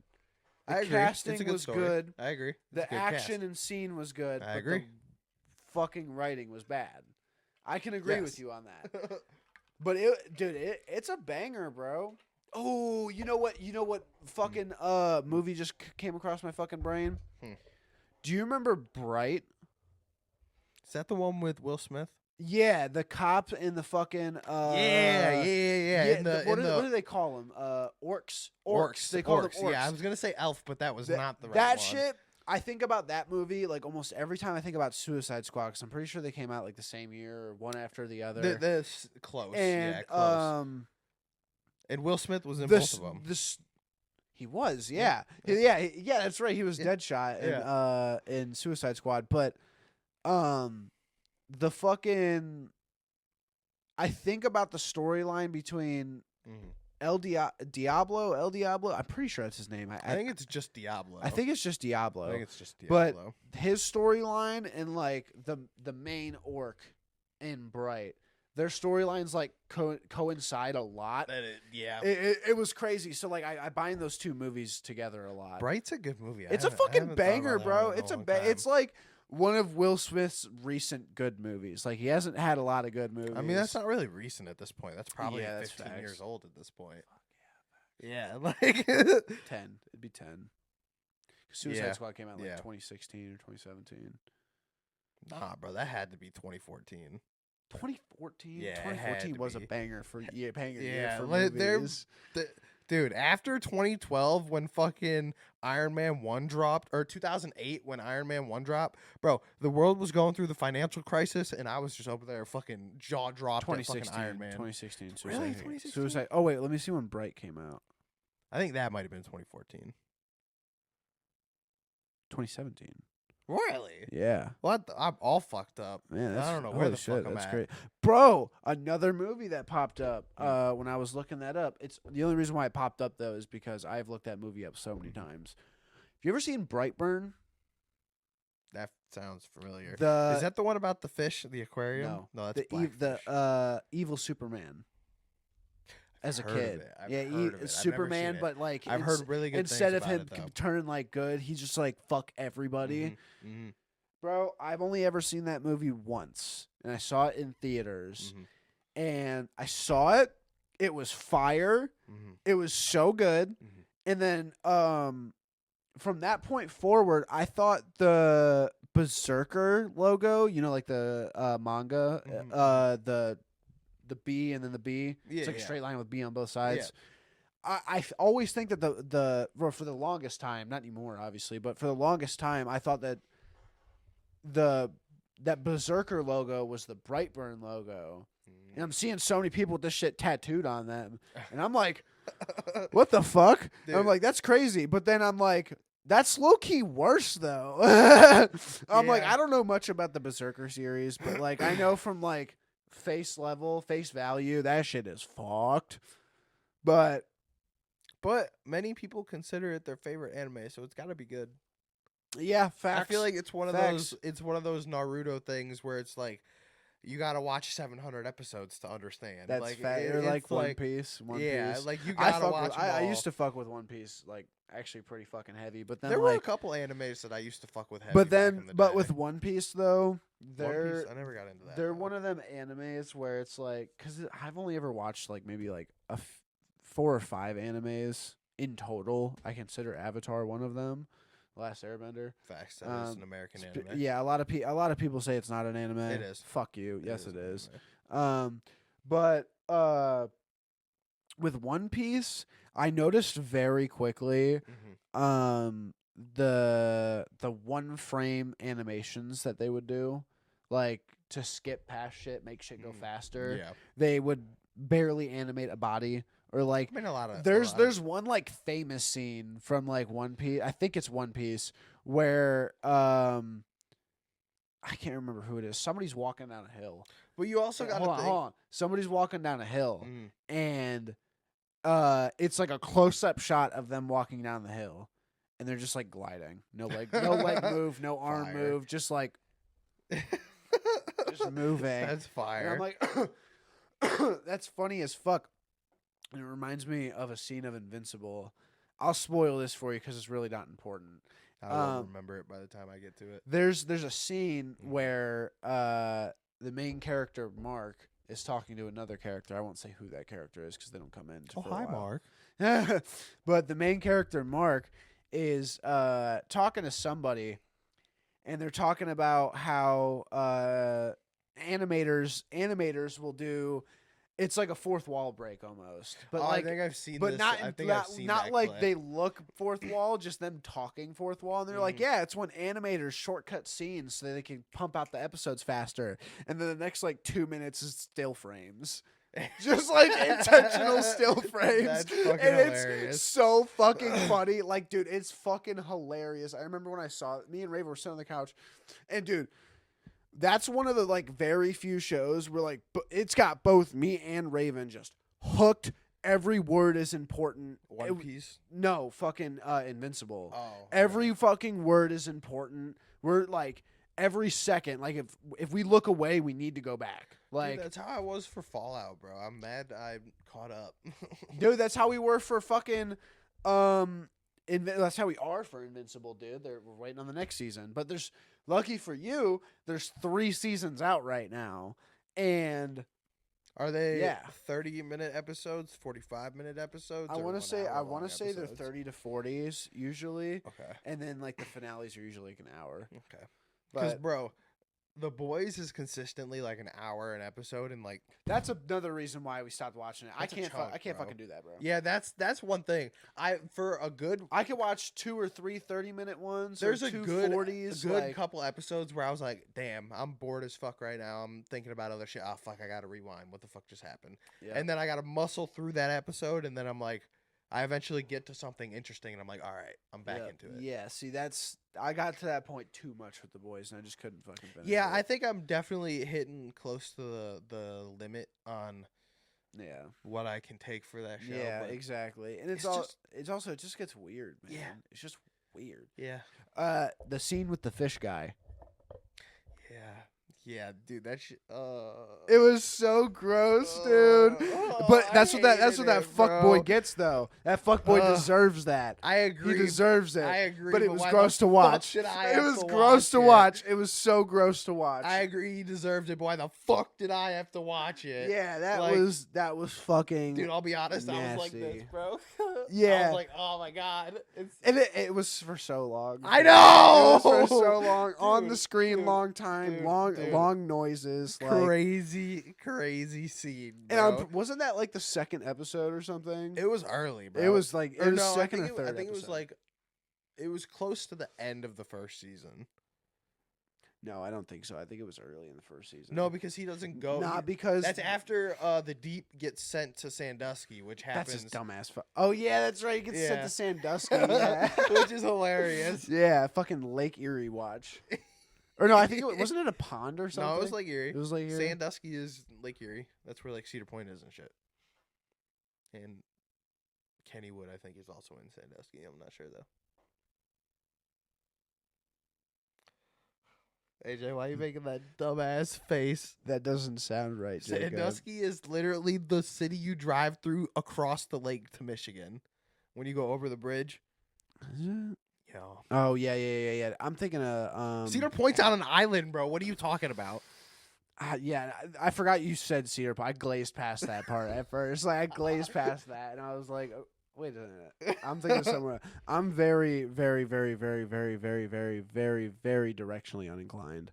Speaker 2: The
Speaker 1: I agree.
Speaker 2: casting
Speaker 1: It's a good
Speaker 2: was
Speaker 1: story.
Speaker 2: good.
Speaker 1: I agree. It's a
Speaker 2: The
Speaker 1: good cast.
Speaker 2: action and scene was good.
Speaker 1: I
Speaker 2: but
Speaker 1: agree.
Speaker 2: The fucking writing was bad. I can agree with
Speaker 1: Yes.
Speaker 2: you on that. But it's a banger, bro. Oh, you know what? Fucking movie just came across my fucking brain. Do you remember Bright?
Speaker 1: Is that the one with Will Smith?
Speaker 2: Yeah, the cop in the fucking
Speaker 1: Yeah.
Speaker 2: what do they call them? Orcs. They call them orcs.
Speaker 1: Yeah, I was gonna say Elf, but that was not the right
Speaker 2: that
Speaker 1: one.
Speaker 2: shit. I think about that movie like almost every time I think about Suicide Squad because I'm pretty sure they came out like the same year or one after the other.
Speaker 1: This close.
Speaker 2: And
Speaker 1: yeah, close. And Will Smith was in both of them.
Speaker 2: He was, yeah. Yeah, that's right. He was Deadshot in Suicide Squad, but the fucking I think about the storyline between El Diablo. I'm pretty sure that's his name.
Speaker 1: I think it's just Diablo.
Speaker 2: I think it's just Diablo.
Speaker 1: I think it's just
Speaker 2: But
Speaker 1: Diablo.
Speaker 2: his storyline and like the main orc in Bright, their storylines like coincide a lot. It was crazy. So like I bind those two movies together a lot.
Speaker 1: Bright's a good movie.
Speaker 2: It's a fucking banger, bro. It's like one of Will Smith's recent good movies. Like he hasn't had a lot of good movies.
Speaker 1: I mean, that's not really recent at this point. That's probably
Speaker 2: that's
Speaker 1: 15
Speaker 2: facts.
Speaker 1: years old at this point.
Speaker 2: Yeah,
Speaker 1: Like
Speaker 2: 10. It'd be 10. Suicide
Speaker 1: Yeah.
Speaker 2: Squad came out like
Speaker 1: Yeah.
Speaker 2: 2016 or 2017.
Speaker 1: Nah, bro, that had to be 2014.
Speaker 2: 2014.
Speaker 1: Yeah, it
Speaker 2: 2014
Speaker 1: had to
Speaker 2: was a
Speaker 1: be.
Speaker 2: banger for year for
Speaker 1: like,
Speaker 2: movies.
Speaker 1: Dude, after 2012 when fucking Iron Man 1 dropped, or 2008 when Iron Man 1 dropped, bro, the world was going through the financial crisis, and I was just over there fucking jaw dropped at fucking Iron Man.
Speaker 2: 2016.
Speaker 1: Really?
Speaker 2: Suicide.
Speaker 1: 2016?
Speaker 2: Suicide. Oh wait, let me see when Bright came out.
Speaker 1: I think that might have been 2014.
Speaker 2: 2017.
Speaker 1: Really?
Speaker 2: Yeah.
Speaker 1: What? I'm all fucked up.
Speaker 2: Man, that's,
Speaker 1: I don't know
Speaker 2: holy
Speaker 1: where the
Speaker 2: shit,
Speaker 1: fuck I'm
Speaker 2: that's
Speaker 1: at.
Speaker 2: great. Bro, another movie that popped up when I was looking that up. It's the only reason why it popped up though is because I've looked that movie up so many times. Have you ever seen Brightburn?
Speaker 1: That sounds familiar. Is
Speaker 2: The
Speaker 1: that the one about the fish, the aquarium?
Speaker 2: no,
Speaker 1: that's
Speaker 2: the evil Superman. As a
Speaker 1: heard of
Speaker 2: kid,
Speaker 1: it. I've
Speaker 2: yeah,
Speaker 1: heard of it. I've never
Speaker 2: Superman,
Speaker 1: seen it.
Speaker 2: but like
Speaker 1: I've heard really good
Speaker 2: instead
Speaker 1: things
Speaker 2: of him
Speaker 1: about it, though.
Speaker 2: turning like good, he's just like fuck everybody.
Speaker 1: Mm-hmm.
Speaker 2: Bro, I've only ever seen that movie once, and I saw it in theaters.
Speaker 1: Mm-hmm.
Speaker 2: And I saw it. It was fire.
Speaker 1: Mm-hmm.
Speaker 2: It was so good.
Speaker 1: Mm-hmm.
Speaker 2: And then from that point forward, I thought the Berserker logo, you know, like the manga,
Speaker 1: Mhm.
Speaker 2: the B and then the B.
Speaker 1: Yeah,
Speaker 2: It's like a
Speaker 1: yeah.
Speaker 2: straight line with B on both sides. I always think that well, for the longest time, not anymore, obviously, but for the longest time, I thought that that Berserker logo was the Brightburn logo. And I'm seeing so many people with this shit tattooed on them. And I'm like, what the fuck? And I'm like, that's crazy. But then I'm like, that's low-key worse, though. I'm like,
Speaker 1: Yeah.
Speaker 2: I don't know much about the Berserker series, but, like, I know from, like, face value, that shit is fucked. But
Speaker 1: many people consider it their favorite anime, so it's got to be good.
Speaker 2: yeah, facts.
Speaker 1: I feel like it's one of
Speaker 2: Facts.
Speaker 1: those. It's one of those Naruto things where it's like you gotta watch 700 episodes to understand.
Speaker 2: That's
Speaker 1: like
Speaker 2: or
Speaker 1: it's
Speaker 2: like One Piece. One
Speaker 1: yeah,
Speaker 2: Piece.
Speaker 1: like you
Speaker 2: I
Speaker 1: gotta watch.
Speaker 2: I
Speaker 1: them all.
Speaker 2: used to fuck with One Piece, like actually pretty fucking heavy. But then
Speaker 1: There were a
Speaker 2: like,
Speaker 1: couple animes that I used to fuck with heavy.
Speaker 2: but
Speaker 1: back
Speaker 2: then
Speaker 1: in the
Speaker 2: but
Speaker 1: day.
Speaker 2: with One Piece though,
Speaker 1: One
Speaker 2: they're
Speaker 1: Piece, I never got into that.
Speaker 2: they're
Speaker 1: though.
Speaker 2: one of them animes where it's like, because I've only ever watched like maybe like 4 or 5 animes in total. I consider Avatar one of them. Last Airbender.
Speaker 1: Facts. That is an American anime.
Speaker 2: Yeah, a lot of people say it's not an anime.
Speaker 1: It is.
Speaker 2: Fuck you. Yes, it
Speaker 1: an
Speaker 2: is.
Speaker 1: anime.
Speaker 2: But with One Piece, I noticed very quickly
Speaker 1: Mhm.
Speaker 2: the one frame animations that they would do, like to skip past shit, make shit go faster.
Speaker 1: Yeah.
Speaker 2: They would barely animate a body. Or like,
Speaker 1: I mean, a lot of
Speaker 2: there's one like famous scene from like One Piece. I think it's One Piece where I can't remember who it is. Somebody's walking down a hill.
Speaker 1: But you also got to think.
Speaker 2: Hold on. Somebody's walking down a hill,
Speaker 1: Mhm.
Speaker 2: and it's like a close up shot of them walking down the hill, and they're just like gliding. No leg move, no arm
Speaker 1: Fire.
Speaker 2: move, just like just moving.
Speaker 1: That's fire.
Speaker 2: And I'm like, that's funny as fuck. And it reminds me of a scene of Invincible. I'll spoil this for you because it's really not important.
Speaker 1: I won't remember it by the time I get to it.
Speaker 2: There's a scene where the main character Mark is talking to another character. I won't say who that character is because they don't come in.
Speaker 1: Oh, hi, Mark.
Speaker 2: But the main character Mark is talking to somebody, and they're talking about how animators will do. It's like a fourth wall break almost, but like
Speaker 1: I think I've seen
Speaker 2: but
Speaker 1: this.
Speaker 2: not
Speaker 1: I think
Speaker 2: not,
Speaker 1: I've seen
Speaker 2: not
Speaker 1: that
Speaker 2: like
Speaker 1: clip.
Speaker 2: they look fourth wall, just them talking fourth wall, and they're like, yeah, it's when animators shortcut scenes so they can pump out the episodes faster, and then the next like 2 minutes is still frames. Just like intentional still frames.
Speaker 1: That's fucking
Speaker 2: and
Speaker 1: hilarious.
Speaker 2: It's so fucking funny. Like, dude, it's fucking hilarious. I remember when I saw it, me and Raven were sitting on the couch, and dude, that's one of the like very few shows where like it's got both me and Raven just hooked. Every word is important.
Speaker 1: One Piece.
Speaker 2: No, fucking Invincible.
Speaker 1: Oh,
Speaker 2: Every fucking word is important. We're like every second. Like if we look away, we need to go back. Like
Speaker 1: dude, that's how I was for Fallout, bro. I'm mad I caught up.
Speaker 2: dude, that's how we were for fucking that's how we are for Invincible, dude. We're waiting on the next season. But there's lucky for you, there's 3 seasons out right now. And
Speaker 1: are they
Speaker 2: 30
Speaker 1: 30-minute episodes, 45-minute episodes?
Speaker 2: I want to say they're
Speaker 1: episodes?
Speaker 2: 30 to 40s usually.
Speaker 1: Okay.
Speaker 2: And then like the finales are usually like an hour.
Speaker 1: Okay. Because
Speaker 2: But
Speaker 1: bro, The Boys is consistently like an hour an episode, and like
Speaker 2: that's another reason why we stopped watching it. I
Speaker 1: That's a
Speaker 2: can't
Speaker 1: chunk,
Speaker 2: I can't
Speaker 1: bro.
Speaker 2: fucking do that, bro.
Speaker 1: yeah, that's one thing. I
Speaker 2: could watch 2 or 3 30-minute ones.
Speaker 1: there's
Speaker 2: or
Speaker 1: a
Speaker 2: two
Speaker 1: good
Speaker 2: 40s.
Speaker 1: like, couple episodes where I was like, damn, I'm bored as fuck right now. I'm thinking about other shit. Oh fuck, I gotta rewind. What the fuck just happened?
Speaker 2: Yeah.
Speaker 1: And then I gotta muscle through that episode, and then I'm like, I eventually get to something interesting, and I'm like, all right, I'm back into it.
Speaker 2: Yeah, see, I got to that point too much with The Boys, and I just couldn't fucking finish
Speaker 1: Yeah,
Speaker 2: it.
Speaker 1: I think I'm definitely hitting close to the limit on what I can take for that show.
Speaker 2: Yeah,
Speaker 1: but
Speaker 2: exactly. And
Speaker 1: it's
Speaker 2: it just gets weird, man.
Speaker 1: Yeah.
Speaker 2: It's just weird.
Speaker 1: yeah,
Speaker 2: The scene with the fish guy.
Speaker 1: Yeah, dude, that shit.
Speaker 2: It was so gross, dude. But that's what that fuck boy
Speaker 1: bro.
Speaker 2: gets though. That fuck boy deserves that.
Speaker 1: I agree.
Speaker 2: He deserves it.
Speaker 1: I agree.
Speaker 2: But it was
Speaker 1: why
Speaker 2: gross
Speaker 1: the
Speaker 2: to
Speaker 1: fuck
Speaker 2: watch.
Speaker 1: should I
Speaker 2: It
Speaker 1: have
Speaker 2: was
Speaker 1: to
Speaker 2: gross to
Speaker 1: it?
Speaker 2: watch. It was so gross to watch.
Speaker 1: I agree. He deserved it. But why the fuck did I have to watch it?
Speaker 2: Yeah, that
Speaker 1: Like,
Speaker 2: was fucking.
Speaker 1: Dude, I'll be honest. I was like this,
Speaker 2: nasty.
Speaker 1: bro.
Speaker 2: Yeah.
Speaker 1: I was like, oh my god.
Speaker 2: And it was for so long.
Speaker 1: I know.
Speaker 2: It was for so long on the
Speaker 1: Dude,
Speaker 2: screen,
Speaker 1: dude,
Speaker 2: long time,
Speaker 1: dude,
Speaker 2: long noises, like,
Speaker 1: crazy scene,
Speaker 2: and
Speaker 1: bro.
Speaker 2: wasn't that like the second episode or something?
Speaker 1: It was early, bro.
Speaker 2: It was like
Speaker 1: Or
Speaker 2: was
Speaker 1: no,
Speaker 2: second
Speaker 1: I
Speaker 2: or
Speaker 1: think
Speaker 2: third.
Speaker 1: I think it was
Speaker 2: episode.
Speaker 1: like, it was close to the end of the first season.
Speaker 2: No, I don't think so. I think it was early in the first season.
Speaker 1: No, because he doesn't go.
Speaker 2: Not because
Speaker 1: That's after the Deep gets sent to Sandusky, which happens.
Speaker 2: That's his dumbass. Oh yeah, that's right. He gets sent
Speaker 1: Yeah.
Speaker 2: to Sandusky. Yeah.
Speaker 1: Which is hilarious.
Speaker 2: Yeah, fucking Lake Erie watch. Or no, I think wasn't it a pond or something?
Speaker 1: No, it was Lake Erie.
Speaker 2: It was Lake Erie.
Speaker 1: Sandusky is Lake Erie. That's where like Cedar Point is and shit. And Kennywood, I think, is also in Sandusky. I'm not sure though. AJ, why are you making that dumbass face?
Speaker 2: That doesn't sound right, Jacob.
Speaker 1: Sandusky is literally the city you drive through across the lake to Michigan. When you go over the bridge.
Speaker 2: Is it?
Speaker 1: Yeah.
Speaker 2: Oh yeah. I'm thinking of
Speaker 1: Cedar Point's on an island, bro. What are you talking about?
Speaker 2: yeah, I forgot you said Cedar Point. I glazed past that part at first. Like I glazed past that, and I was like, oh, wait a minute. I'm thinking of somewhere. I'm very, very, very, very, very, very, very, very, very directionally uninclined.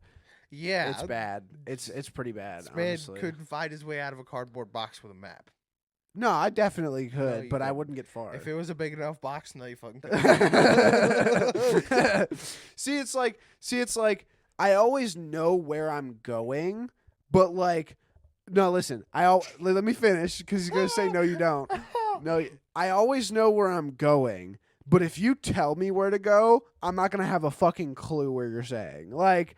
Speaker 1: Yeah.
Speaker 2: It's bad. It's pretty bad.
Speaker 1: This man
Speaker 2: honestly.
Speaker 1: couldn't find his way out of a cardboard box with a map.
Speaker 2: No, I definitely could,
Speaker 1: you
Speaker 2: but I
Speaker 1: couldn't.
Speaker 2: wouldn't get far.
Speaker 1: If it was a big enough box, no, you fucking couldn't.
Speaker 2: See, it's like I always know where I'm going, but like, no, listen. Let me finish because he's gonna say no, you don't. No, I always know where I'm going, but if you tell me where to go, I'm not gonna have a fucking clue where you're saying. Like,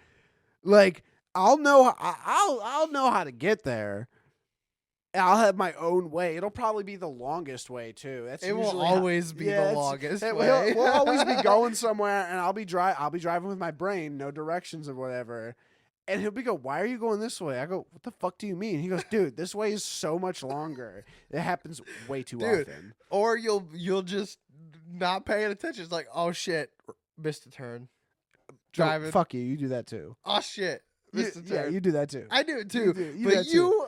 Speaker 2: I'll know. I'll know how to get there. I'll have my own way. It'll probably be the longest way too. That's
Speaker 1: It will
Speaker 2: usually how-
Speaker 1: always be
Speaker 2: Yeah,
Speaker 1: the
Speaker 2: it's-
Speaker 1: longest
Speaker 2: it-
Speaker 1: way.
Speaker 2: We'll always be going somewhere, and I'll be driving with my brain, no directions or whatever. And he'll be go, "Why are you going this way?" I go, "What the fuck do you mean?" He goes, "Dude, this way is so much longer. It happens way too
Speaker 1: Dude.
Speaker 2: often."
Speaker 1: Or you'll just not paying attention. It's like, oh shit, missed a turn.
Speaker 2: No,
Speaker 1: Driving.
Speaker 2: fuck you. You do that too.
Speaker 1: Oh shit, missed a turn.
Speaker 2: You do that too.
Speaker 1: I do it too.
Speaker 2: You do
Speaker 1: but
Speaker 2: that too.
Speaker 1: you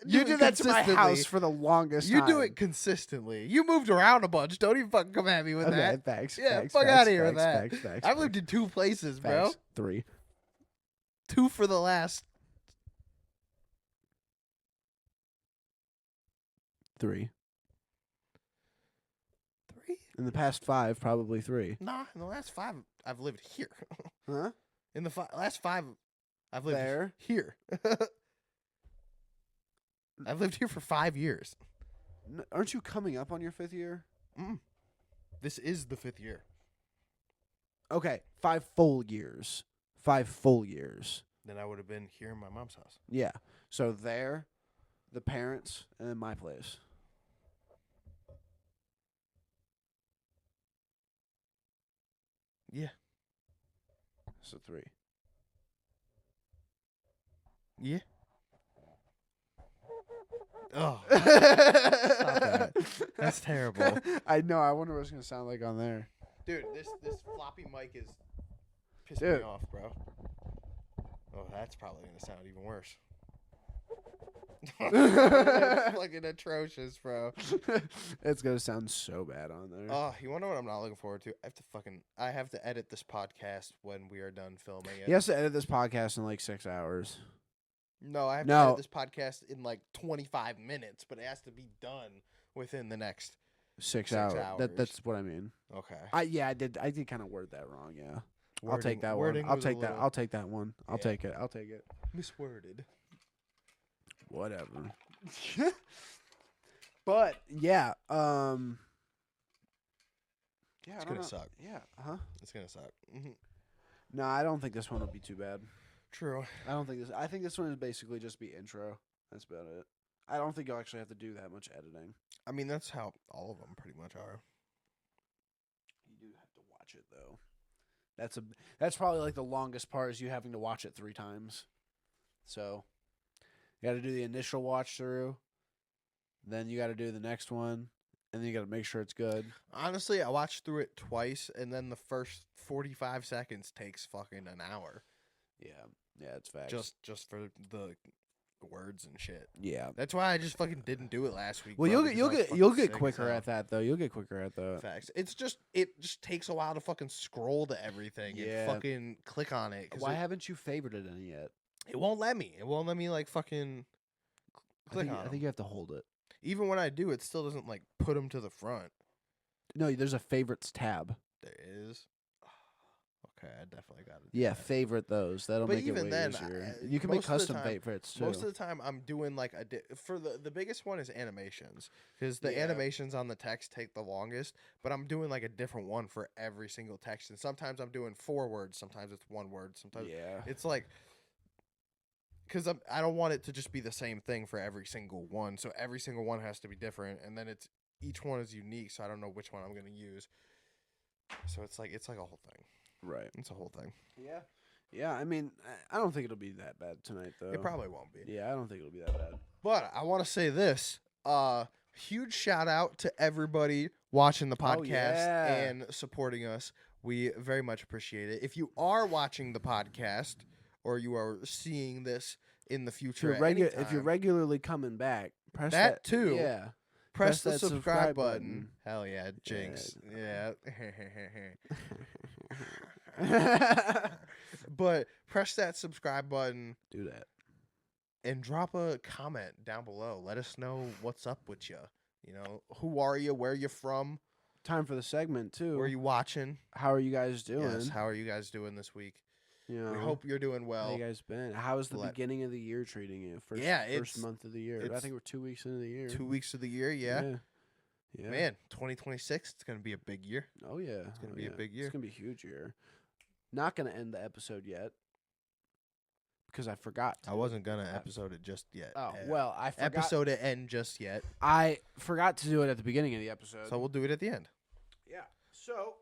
Speaker 2: You
Speaker 1: do
Speaker 2: did
Speaker 1: it
Speaker 2: that to my
Speaker 1: consistently.
Speaker 2: house for the longest
Speaker 1: You
Speaker 2: time.
Speaker 1: do it consistently. You moved around a bunch. Don't even fucking come at me with
Speaker 2: Okay,
Speaker 1: that.
Speaker 2: thanks.
Speaker 1: Yeah,
Speaker 2: thanks,
Speaker 1: fuck
Speaker 2: facts,
Speaker 1: outta here with
Speaker 2: facts,
Speaker 1: that.
Speaker 2: Facts,
Speaker 1: I've lived in 2 places, bro.
Speaker 2: facts. 3.
Speaker 1: 2 for the last
Speaker 2: 3.
Speaker 1: 3.
Speaker 2: In the past 5, probably 3.
Speaker 1: Nah, in the last 5, I've lived here.
Speaker 2: Huh?
Speaker 1: In the last 5, I've lived
Speaker 2: There?
Speaker 1: here. I've lived here for 5 years.
Speaker 2: Aren't you coming up on your 5th year?
Speaker 1: This is the 5th year.
Speaker 2: Okay, 5 full years. 5 full years.
Speaker 1: Then I would have been here in my mom's house.
Speaker 2: Yeah. So there, the parents, and then my place.
Speaker 1: Yeah.
Speaker 2: So 3.
Speaker 1: Yeah. Oh, stop that. That's terrible.
Speaker 2: I know. I wonder what it's going to sound like on there.
Speaker 1: Dude, this floppy mic is pissing
Speaker 2: Dude.
Speaker 1: me off, bro. Oh, that's probably going to sound even worse. It's fucking atrocious, bro.
Speaker 2: It's going to sound so bad on there.
Speaker 1: Oh, you want to know what I'm not looking forward to? I have to edit this podcast when we are done filming it.
Speaker 2: He has to edit this podcast in like 6 hours.
Speaker 1: No, I have to
Speaker 2: No.
Speaker 1: edit this podcast in like 25 minutes, but it has to be done within the next
Speaker 2: 6
Speaker 1: 6
Speaker 2: hours.
Speaker 1: hours.
Speaker 2: That's what I mean.
Speaker 1: Okay.
Speaker 2: I did kind of word that wrong. Yeah. I'll take that one.
Speaker 1: wording
Speaker 2: I'll
Speaker 1: was a
Speaker 2: take that.
Speaker 1: little
Speaker 2: I'll take that one. I'll
Speaker 1: Yeah.
Speaker 2: take it. I'll take it.
Speaker 1: misworded.
Speaker 2: Whatever. But yeah, yeah,
Speaker 1: It's gonna suck.
Speaker 2: Yeah, huh?
Speaker 1: It's gonna suck.
Speaker 2: No, I don't think this one will be too bad.
Speaker 1: True.
Speaker 2: I think this one is basically just be intro. That's about it. I don't think you'll actually have to do that much editing.
Speaker 1: I mean, that's how all of them pretty much are.
Speaker 2: You do have to watch it though. That's probably like the longest part is you having to watch it 3 times. So you got to do the initial watch through, then you got to do the next one, and then you got to make sure it's good.
Speaker 1: Honestly, I watched through it twice, and then the first 45 seconds takes fucking an hour.
Speaker 2: Yeah, it's facts.
Speaker 1: Just for the words and shit.
Speaker 2: Yeah.
Speaker 1: That's why I just fucking didn't do it last week.
Speaker 2: Well,
Speaker 1: bro,
Speaker 2: you'll
Speaker 1: because I was
Speaker 2: get you'll
Speaker 1: fucking
Speaker 2: get
Speaker 1: sick
Speaker 2: quicker
Speaker 1: as hell.
Speaker 2: at that though. You'll get quicker at that.
Speaker 1: Facts. It just takes a while to fucking scroll to everything
Speaker 2: Yeah.
Speaker 1: and fucking click on it. 'Cause
Speaker 2: Why haven't you favorited any yet?
Speaker 1: it won't let me. It won't let me like fucking click on
Speaker 2: I
Speaker 1: 'em.
Speaker 2: think you have to hold it.
Speaker 1: Even when I do, it still doesn't like put them to the front.
Speaker 2: No, there's a favorites tab.
Speaker 1: There is. Okay, I definitely got it.
Speaker 2: Yeah, favorite those. That'll
Speaker 1: But
Speaker 2: make it
Speaker 1: even
Speaker 2: way
Speaker 1: then,
Speaker 2: easier. You can make
Speaker 1: most of the
Speaker 2: custom
Speaker 1: time-
Speaker 2: favorites too.
Speaker 1: Most of the time, I'm doing like for the biggest one is animations, because the
Speaker 2: Yeah.
Speaker 1: animations on the text take the longest. But I'm doing like a different one for every single text, and sometimes I'm doing 4 words, sometimes it's 1 word, sometimes
Speaker 2: yeah.
Speaker 1: it's like, because I don't want it to just be the same thing for every single one. So every single one has to be different, and then each one is unique. So I don't know which one I'm gonna use. So it's like a whole thing.
Speaker 2: Right.
Speaker 1: It's a whole thing.
Speaker 2: Yeah. Yeah, I mean, I don't think it'll be that bad tonight though.
Speaker 1: It probably won't be.
Speaker 2: Yeah, I don't think it'll be that bad.
Speaker 1: But I want to say this. Huge shout out to everybody watching the podcast
Speaker 2: yeah.
Speaker 1: and supporting us. We very much appreciate it. If you are watching the podcast or you are seeing this in the future,
Speaker 2: If you're regularly coming back, press
Speaker 1: That too.
Speaker 2: Yeah.
Speaker 1: press the
Speaker 2: that
Speaker 1: subscribe button. Hell yeah, Jinx. Yeah. But press that subscribe button.
Speaker 2: Do that.
Speaker 1: And drop a comment down below. Let us know what's up with you. You know, who are you? Where you from?
Speaker 2: Time for the segment too.
Speaker 1: Where are you watching?
Speaker 2: How are you guys doing?
Speaker 1: Yes. How are you guys doing this week?
Speaker 2: You know,
Speaker 1: We hope you're doing
Speaker 2: how
Speaker 1: well.
Speaker 2: you guys been? How is the
Speaker 1: Let-
Speaker 2: beginning of the year treating you? First
Speaker 1: it's-
Speaker 2: month of the year. I
Speaker 1: it's
Speaker 2: think we're 2 weeks into the year.
Speaker 1: 2 weeks of the year, yeah.
Speaker 2: Yeah.
Speaker 1: Man, 2026, it's going to be a big year.
Speaker 2: Oh yeah.
Speaker 1: It's gonna be a big year.
Speaker 2: It's gonna be a huge year. Not gonna end the episode yet because I forgot.
Speaker 1: I wasn't going to episode it just yet.
Speaker 2: Oh well, I forgot.
Speaker 1: Episode it end just yet.
Speaker 2: I forgot to do it at the beginning of the episode.
Speaker 1: So we'll do it at the end.
Speaker 2: yeah. So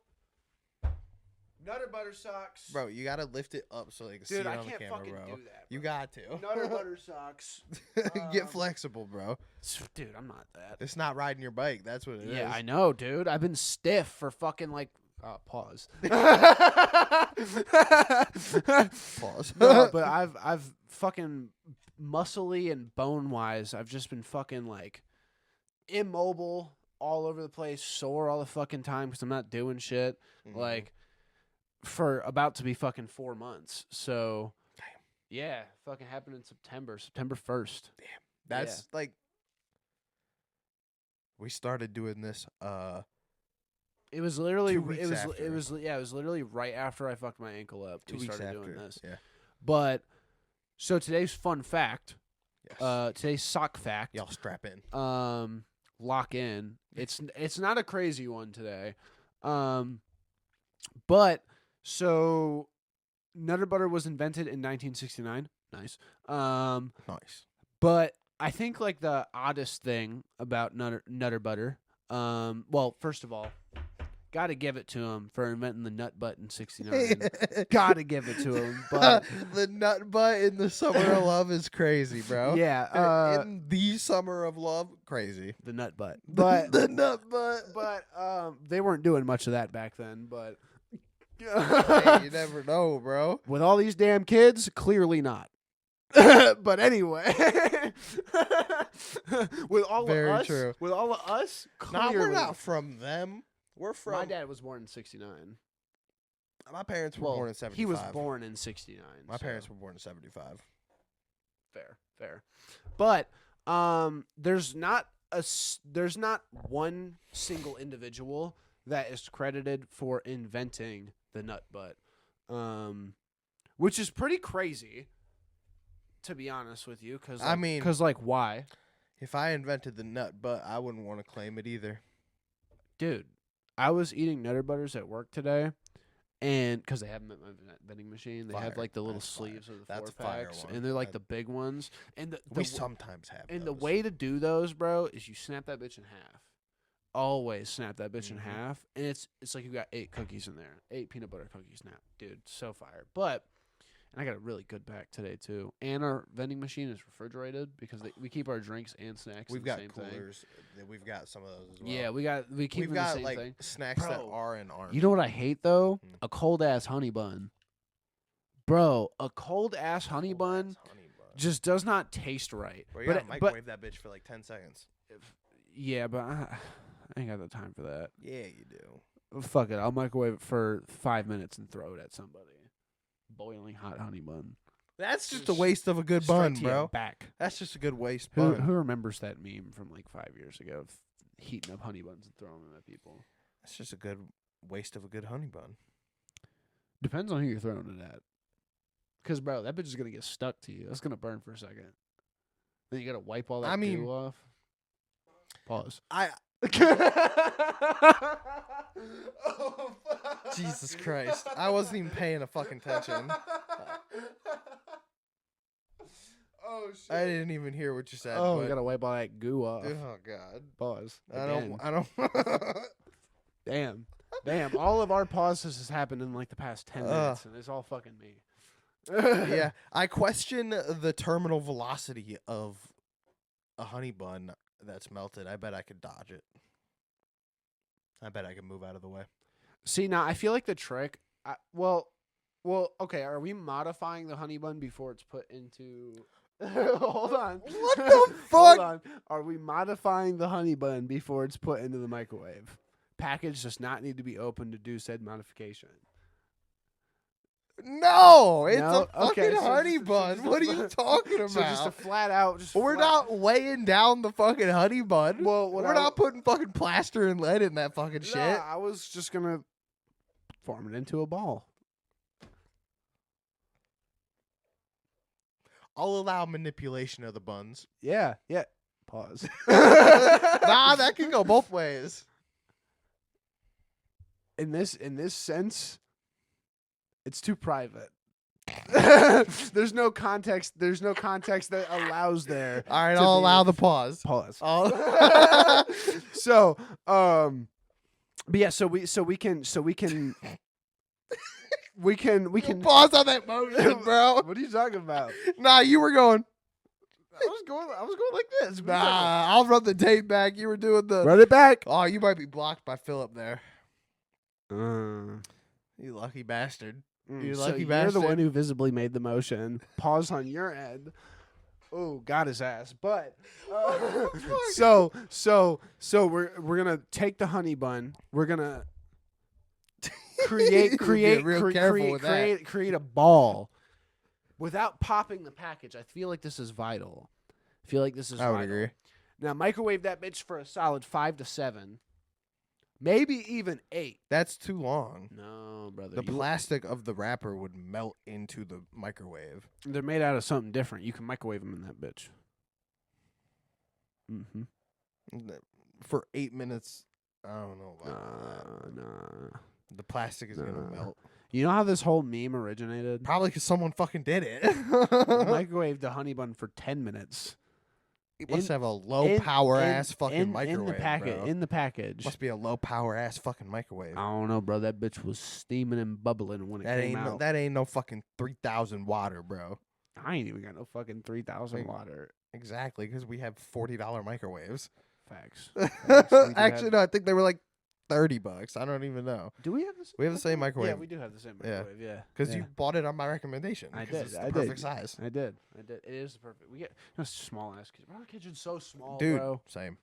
Speaker 2: Nutter Butter Socks.
Speaker 1: Bro, you got to lift it up so they can see
Speaker 2: Dude,
Speaker 1: it
Speaker 2: I
Speaker 1: on the
Speaker 2: can't
Speaker 1: camera,
Speaker 2: fucking
Speaker 1: bro.
Speaker 2: do that.
Speaker 1: You
Speaker 2: bro.
Speaker 1: got to.
Speaker 2: Nutter Butter Socks.
Speaker 1: Get flexible, bro.
Speaker 2: Dude, I'm not that.
Speaker 1: It's not riding your bike. That's what it is.
Speaker 2: Yeah, I know, dude. I've been stiff for fucking like. Pause.
Speaker 1: Pause.
Speaker 2: No, but I've fucking muscly and bone wise, I've just been fucking like immobile all over the place, sore all the fucking time because I'm not doing shit.
Speaker 1: Mhm.
Speaker 2: Like for about to be fucking 4 months. So
Speaker 1: Damn.
Speaker 2: yeah, fucking happened in September 1st.
Speaker 1: That's like we started doing this
Speaker 2: It was literally
Speaker 1: 2 weeks
Speaker 2: it
Speaker 1: after.
Speaker 2: was literally right after I fucked my ankle up.
Speaker 1: 2
Speaker 2: we
Speaker 1: weeks
Speaker 2: started
Speaker 1: after.
Speaker 2: doing this.
Speaker 1: Yeah.
Speaker 2: But so today's fun fact,
Speaker 1: Yes.
Speaker 2: today's sock fact.
Speaker 1: Y'all strap in.
Speaker 2: Lock in. It's not a crazy one today. But so Nutter Butter was invented in 1969. Nice.
Speaker 1: Nice.
Speaker 2: But I think like the oddest thing about Nutter Butter, well, first of all, gotta give it to him for inventing the nut butt in '69. Gotta give it to him. But
Speaker 1: the nut butt in the summer of love is crazy, bro.
Speaker 2: yeah,
Speaker 1: in the summer of love, crazy.
Speaker 2: the nut butt. But
Speaker 1: the nut butt.
Speaker 2: but they weren't doing much of that back then. But
Speaker 1: Hey, you never know, bro.
Speaker 2: with all these damn kids, clearly not. But anyway, with all
Speaker 1: Very
Speaker 2: of us,
Speaker 1: true.
Speaker 2: with all of us,
Speaker 1: Nah,
Speaker 2: clearly.
Speaker 1: we're not from them. We're from.
Speaker 2: My dad was born in '69.
Speaker 1: My parents were
Speaker 2: Well,
Speaker 1: born in 75.
Speaker 2: he was born in '69.
Speaker 1: My parents were born in 75.
Speaker 2: fair. But there's not one single individual that is credited for inventing the nut butt, which is pretty crazy, to be honest with you. Because
Speaker 1: I mean-
Speaker 2: because like why,
Speaker 1: If I invented the nut butt, I wouldn't want to claim it either.
Speaker 2: dude? I was eating Nutter Butters at work today. And because they have them at my vending machine, they have
Speaker 1: Fire.
Speaker 2: like the little
Speaker 1: That's fire.
Speaker 2: sleeves of the
Speaker 1: That's a
Speaker 2: 4
Speaker 1: fire
Speaker 2: packs,
Speaker 1: one.
Speaker 2: and they're like
Speaker 1: That-
Speaker 2: the big ones. And the
Speaker 1: We
Speaker 2: w-
Speaker 1: sometimes have
Speaker 2: and the
Speaker 1: those.
Speaker 2: way to do those, bro, is you snap that bitch in half. Always snap that bitch in
Speaker 1: Mhm.
Speaker 2: half, and it's like you got 8 cookies in there, 8 peanut butter cookies now, dude. So fire. But And I got a really good pack today too. And our vending machine is refrigerated because we keep our drinks and snacks.
Speaker 1: We've
Speaker 2: in
Speaker 1: got
Speaker 2: the same
Speaker 1: coolers. We've got some of those as well.
Speaker 2: Yeah, we keep
Speaker 1: We've
Speaker 2: them
Speaker 1: got
Speaker 2: the same
Speaker 1: like
Speaker 2: thing.
Speaker 1: snacks that
Speaker 2: Bro,
Speaker 1: are and aren't.
Speaker 2: You know what I hate though?
Speaker 1: Hmm.
Speaker 2: A cold ass honey bun. Bro, a cold ass honey bun just does not taste right.
Speaker 1: Bro, you gotta microwave that bitch for like 10 seconds.
Speaker 2: Yeah, but I ain't got the time for that.
Speaker 1: Yeah, you do.
Speaker 2: Fuck it, I'll microwave it for 5 minutes and throw it at somebody. Boiling hot honey bun.
Speaker 1: That's just a waste of a good
Speaker 2: Straight
Speaker 1: bun,
Speaker 2: to your
Speaker 1: bro.
Speaker 2: back.
Speaker 1: That's just a good waste
Speaker 2: Who
Speaker 1: bun.
Speaker 2: remembers that meme from like 5 years ago of heating up honey buns and throwing them at people?
Speaker 1: That's just a good waste of a good honey bun.
Speaker 2: Depends on who you're throwing it at. Because, bro, that bitch is going to get stuck to you. That's going to burn for a second. Then you got to wipe all that goo off. Pause.
Speaker 1: Oh, Jesus Christ. I wasn't even paying a fucking attention.
Speaker 2: Oh, shit.
Speaker 1: I didn't even hear what you said.
Speaker 2: Oh,
Speaker 1: but
Speaker 2: we got to wipe all that goo off.
Speaker 1: oh, God.
Speaker 2: Pause.
Speaker 1: I
Speaker 2: Again.
Speaker 1: don't.
Speaker 2: Damn. All of our pauses has happened in like the past 10 minutes, and it's all fucking me.
Speaker 1: Yeah. I question the terminal velocity of a honey bun that's melted. I bet I could dodge it. I bet I could move out of the way.
Speaker 2: See, now I feel like the trick. Well, okay. Are we modifying the honey bun before it's put into? Hold on.
Speaker 1: What the fuck?
Speaker 2: Hold on. Are we modifying the honey bun before it's put into the microwave? Package does not need to be opened to do said modification.
Speaker 1: No, it's
Speaker 2: No?
Speaker 1: a fucking
Speaker 2: Okay, so
Speaker 1: honey
Speaker 2: just-
Speaker 1: bun.
Speaker 2: just a
Speaker 1: What are you talking about?
Speaker 2: So just a flat out.
Speaker 1: We're not weighing down the fucking honey bun.
Speaker 2: Well,
Speaker 1: we're not putting fucking plaster and lead in that fucking shit.
Speaker 2: Nah, I was just gonna form it into a ball.
Speaker 1: I'll allow manipulation of the buns.
Speaker 2: Yeah. Pause.
Speaker 1: Nah, that can go both ways.
Speaker 2: In this sense, it's too private. There's no context. There's no context that allows there.
Speaker 1: All right, I'll allow the pause.
Speaker 2: Pause.
Speaker 1: I'll
Speaker 2: So, but yeah, so we can
Speaker 1: pause on that motion, bro.
Speaker 2: What are you talking about?
Speaker 1: Nah, you were going.
Speaker 2: I was going like this. What are you talking
Speaker 1: Nah, I'll run the tape back. You were doing the.
Speaker 2: about? Run it back.
Speaker 1: Oh, you might be blocked by Philip there.
Speaker 2: Uh,
Speaker 1: You lucky bastard.
Speaker 2: you
Speaker 1: lucky
Speaker 2: You're
Speaker 1: bastard.
Speaker 2: the one who visibly made the motion. Pause on your end. Oh, got his ass. But so we're gonna take the honey bun. We're gonna create a ball without popping the package. I feel like this is vital.
Speaker 1: I would agree.
Speaker 2: Now microwave that bitch for a solid 5 to 7, maybe even 8.
Speaker 1: That's too long.
Speaker 2: No, brother.
Speaker 1: The plastic of the wrapper would melt into the microwave.
Speaker 2: They're made out of something different. You can microwave them in that bitch. Mm-hmm.
Speaker 1: For 8 minutes, I don't know about that.
Speaker 2: Nah.
Speaker 1: The plastic is going to melt.
Speaker 2: You know how this whole meme originated?
Speaker 1: Probably because someone fucking did it.
Speaker 2: Microwave the honey bun for 10 minutes.
Speaker 1: It must have a low power ass fucking microwave.
Speaker 2: In the package.
Speaker 1: Must be a low power ass fucking microwave.
Speaker 2: I don't know, bro. That bitch was steaming and bubbling when it came out.
Speaker 1: That ain't no fucking 3,000 water, bro.
Speaker 2: I ain't even got no fucking 3,000 water.
Speaker 1: Exactly, because we have $40 microwaves.
Speaker 2: Facts.
Speaker 1: Actually, no, I think they were like $30. I don't even know.
Speaker 2: Do we have the same?
Speaker 1: We have the same microwave.
Speaker 2: Yeah, we do have the same microwave. Yeah,
Speaker 1: because you bought it on my recommendation.
Speaker 2: I did.
Speaker 1: It's the perfect size.
Speaker 2: I did. It is the perfect. We get small ass kitchen. Our kitchen's so small,
Speaker 1: dude.
Speaker 2: Bro.
Speaker 1: Same.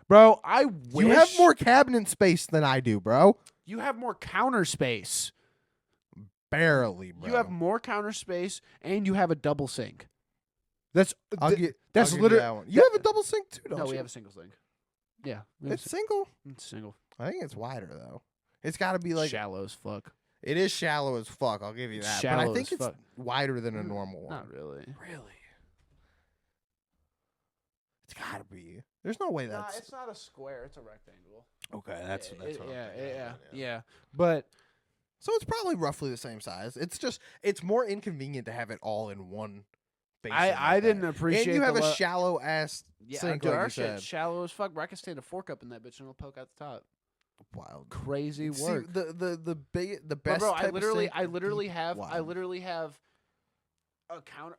Speaker 2: Bro, I wish
Speaker 1: you have more cabinet space than I do, bro.
Speaker 2: You have more counter space.
Speaker 1: Barely, bro.
Speaker 2: You have more counter space, and you have a double sink. That's
Speaker 1: literally that one. You have a double sink too, don't you?
Speaker 2: No, we have a single sink. Yeah,
Speaker 1: it's single.
Speaker 2: It's single.
Speaker 1: I think it's wider though. It's got to be like
Speaker 2: shallow as fuck.
Speaker 1: It is shallow as fuck. I'll give you that.
Speaker 2: Shallow
Speaker 1: but I think
Speaker 2: as fuck.
Speaker 1: wider than a normal one.
Speaker 2: Not really.
Speaker 1: Really? It's got to be. There's no way that's.
Speaker 2: Nah, it's not a square. It's a rectangle.
Speaker 1: Okay, that's what I'm thinking.
Speaker 2: Yeah. But
Speaker 1: so it's probably roughly the same size. It's more inconvenient to have it all in one.
Speaker 2: I didn't appreciate.
Speaker 1: And you have a shallow ass sink,
Speaker 2: dude,
Speaker 1: like
Speaker 2: our
Speaker 1: you
Speaker 2: shit's
Speaker 1: said.
Speaker 2: shallow as fuck. Bro, I can stand a fork up in that bitch and it'll poke out the top.
Speaker 1: wild.
Speaker 2: Crazy
Speaker 1: See,
Speaker 2: work.
Speaker 1: the
Speaker 2: But
Speaker 1: best.
Speaker 2: bro,
Speaker 1: type
Speaker 2: I
Speaker 1: of
Speaker 2: literally
Speaker 1: steak,
Speaker 2: have
Speaker 1: wild.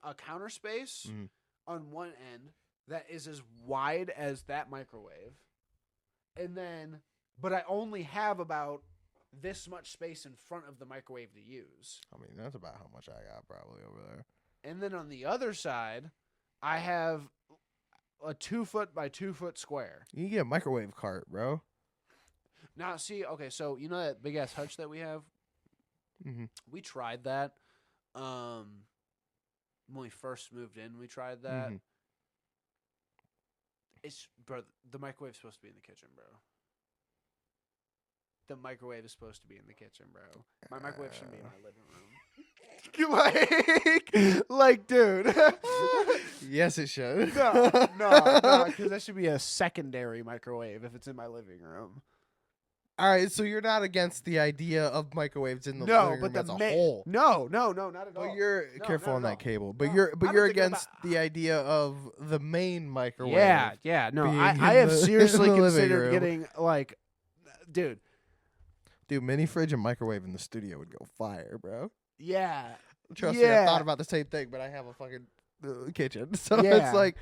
Speaker 2: a counter space
Speaker 1: Mhm.
Speaker 2: on one end that is as wide as that microwave, and then but I only have about this much space in front of the microwave to use.
Speaker 1: I mean, that's about how much I got probably over there.
Speaker 2: And then on the other side, I have a 2 foot by 2 foot square.
Speaker 1: You can get a microwave cart, bro.
Speaker 2: Now, see, okay, so you know that big ass hutch that we have?
Speaker 1: Mm-hmm.
Speaker 2: We tried that. When we first moved in, we tried that.
Speaker 1: Mm-hmm.
Speaker 2: It's bro, the microwave's supposed to be in the kitchen, bro. The microwave is supposed to be in the kitchen, bro. My microwave shouldn't be in my living room. like, dude.
Speaker 1: Yes, it should.
Speaker 2: no, because that should be a secondary microwave if it's in my living room.
Speaker 1: All right, so you're not against the idea of microwaves in the living room as a whole.
Speaker 2: No, not at all.
Speaker 1: But you're
Speaker 2: No,
Speaker 1: careful
Speaker 2: not
Speaker 1: on
Speaker 2: at
Speaker 1: that
Speaker 2: all.
Speaker 1: cable. But
Speaker 2: No,
Speaker 1: you're
Speaker 2: I've been thinking
Speaker 1: against the idea of the main microwave.
Speaker 2: Yeah. No,
Speaker 1: being
Speaker 2: I
Speaker 1: in
Speaker 2: have
Speaker 1: the-
Speaker 2: seriously
Speaker 1: in the living
Speaker 2: considered
Speaker 1: room.
Speaker 2: getting like, dude.
Speaker 1: Dude, mini fridge and microwave in the studio would go fire, bro.
Speaker 2: Yeah.
Speaker 1: Trust me, I thought about the same thing, but I have a fucking kitchen, so it's like,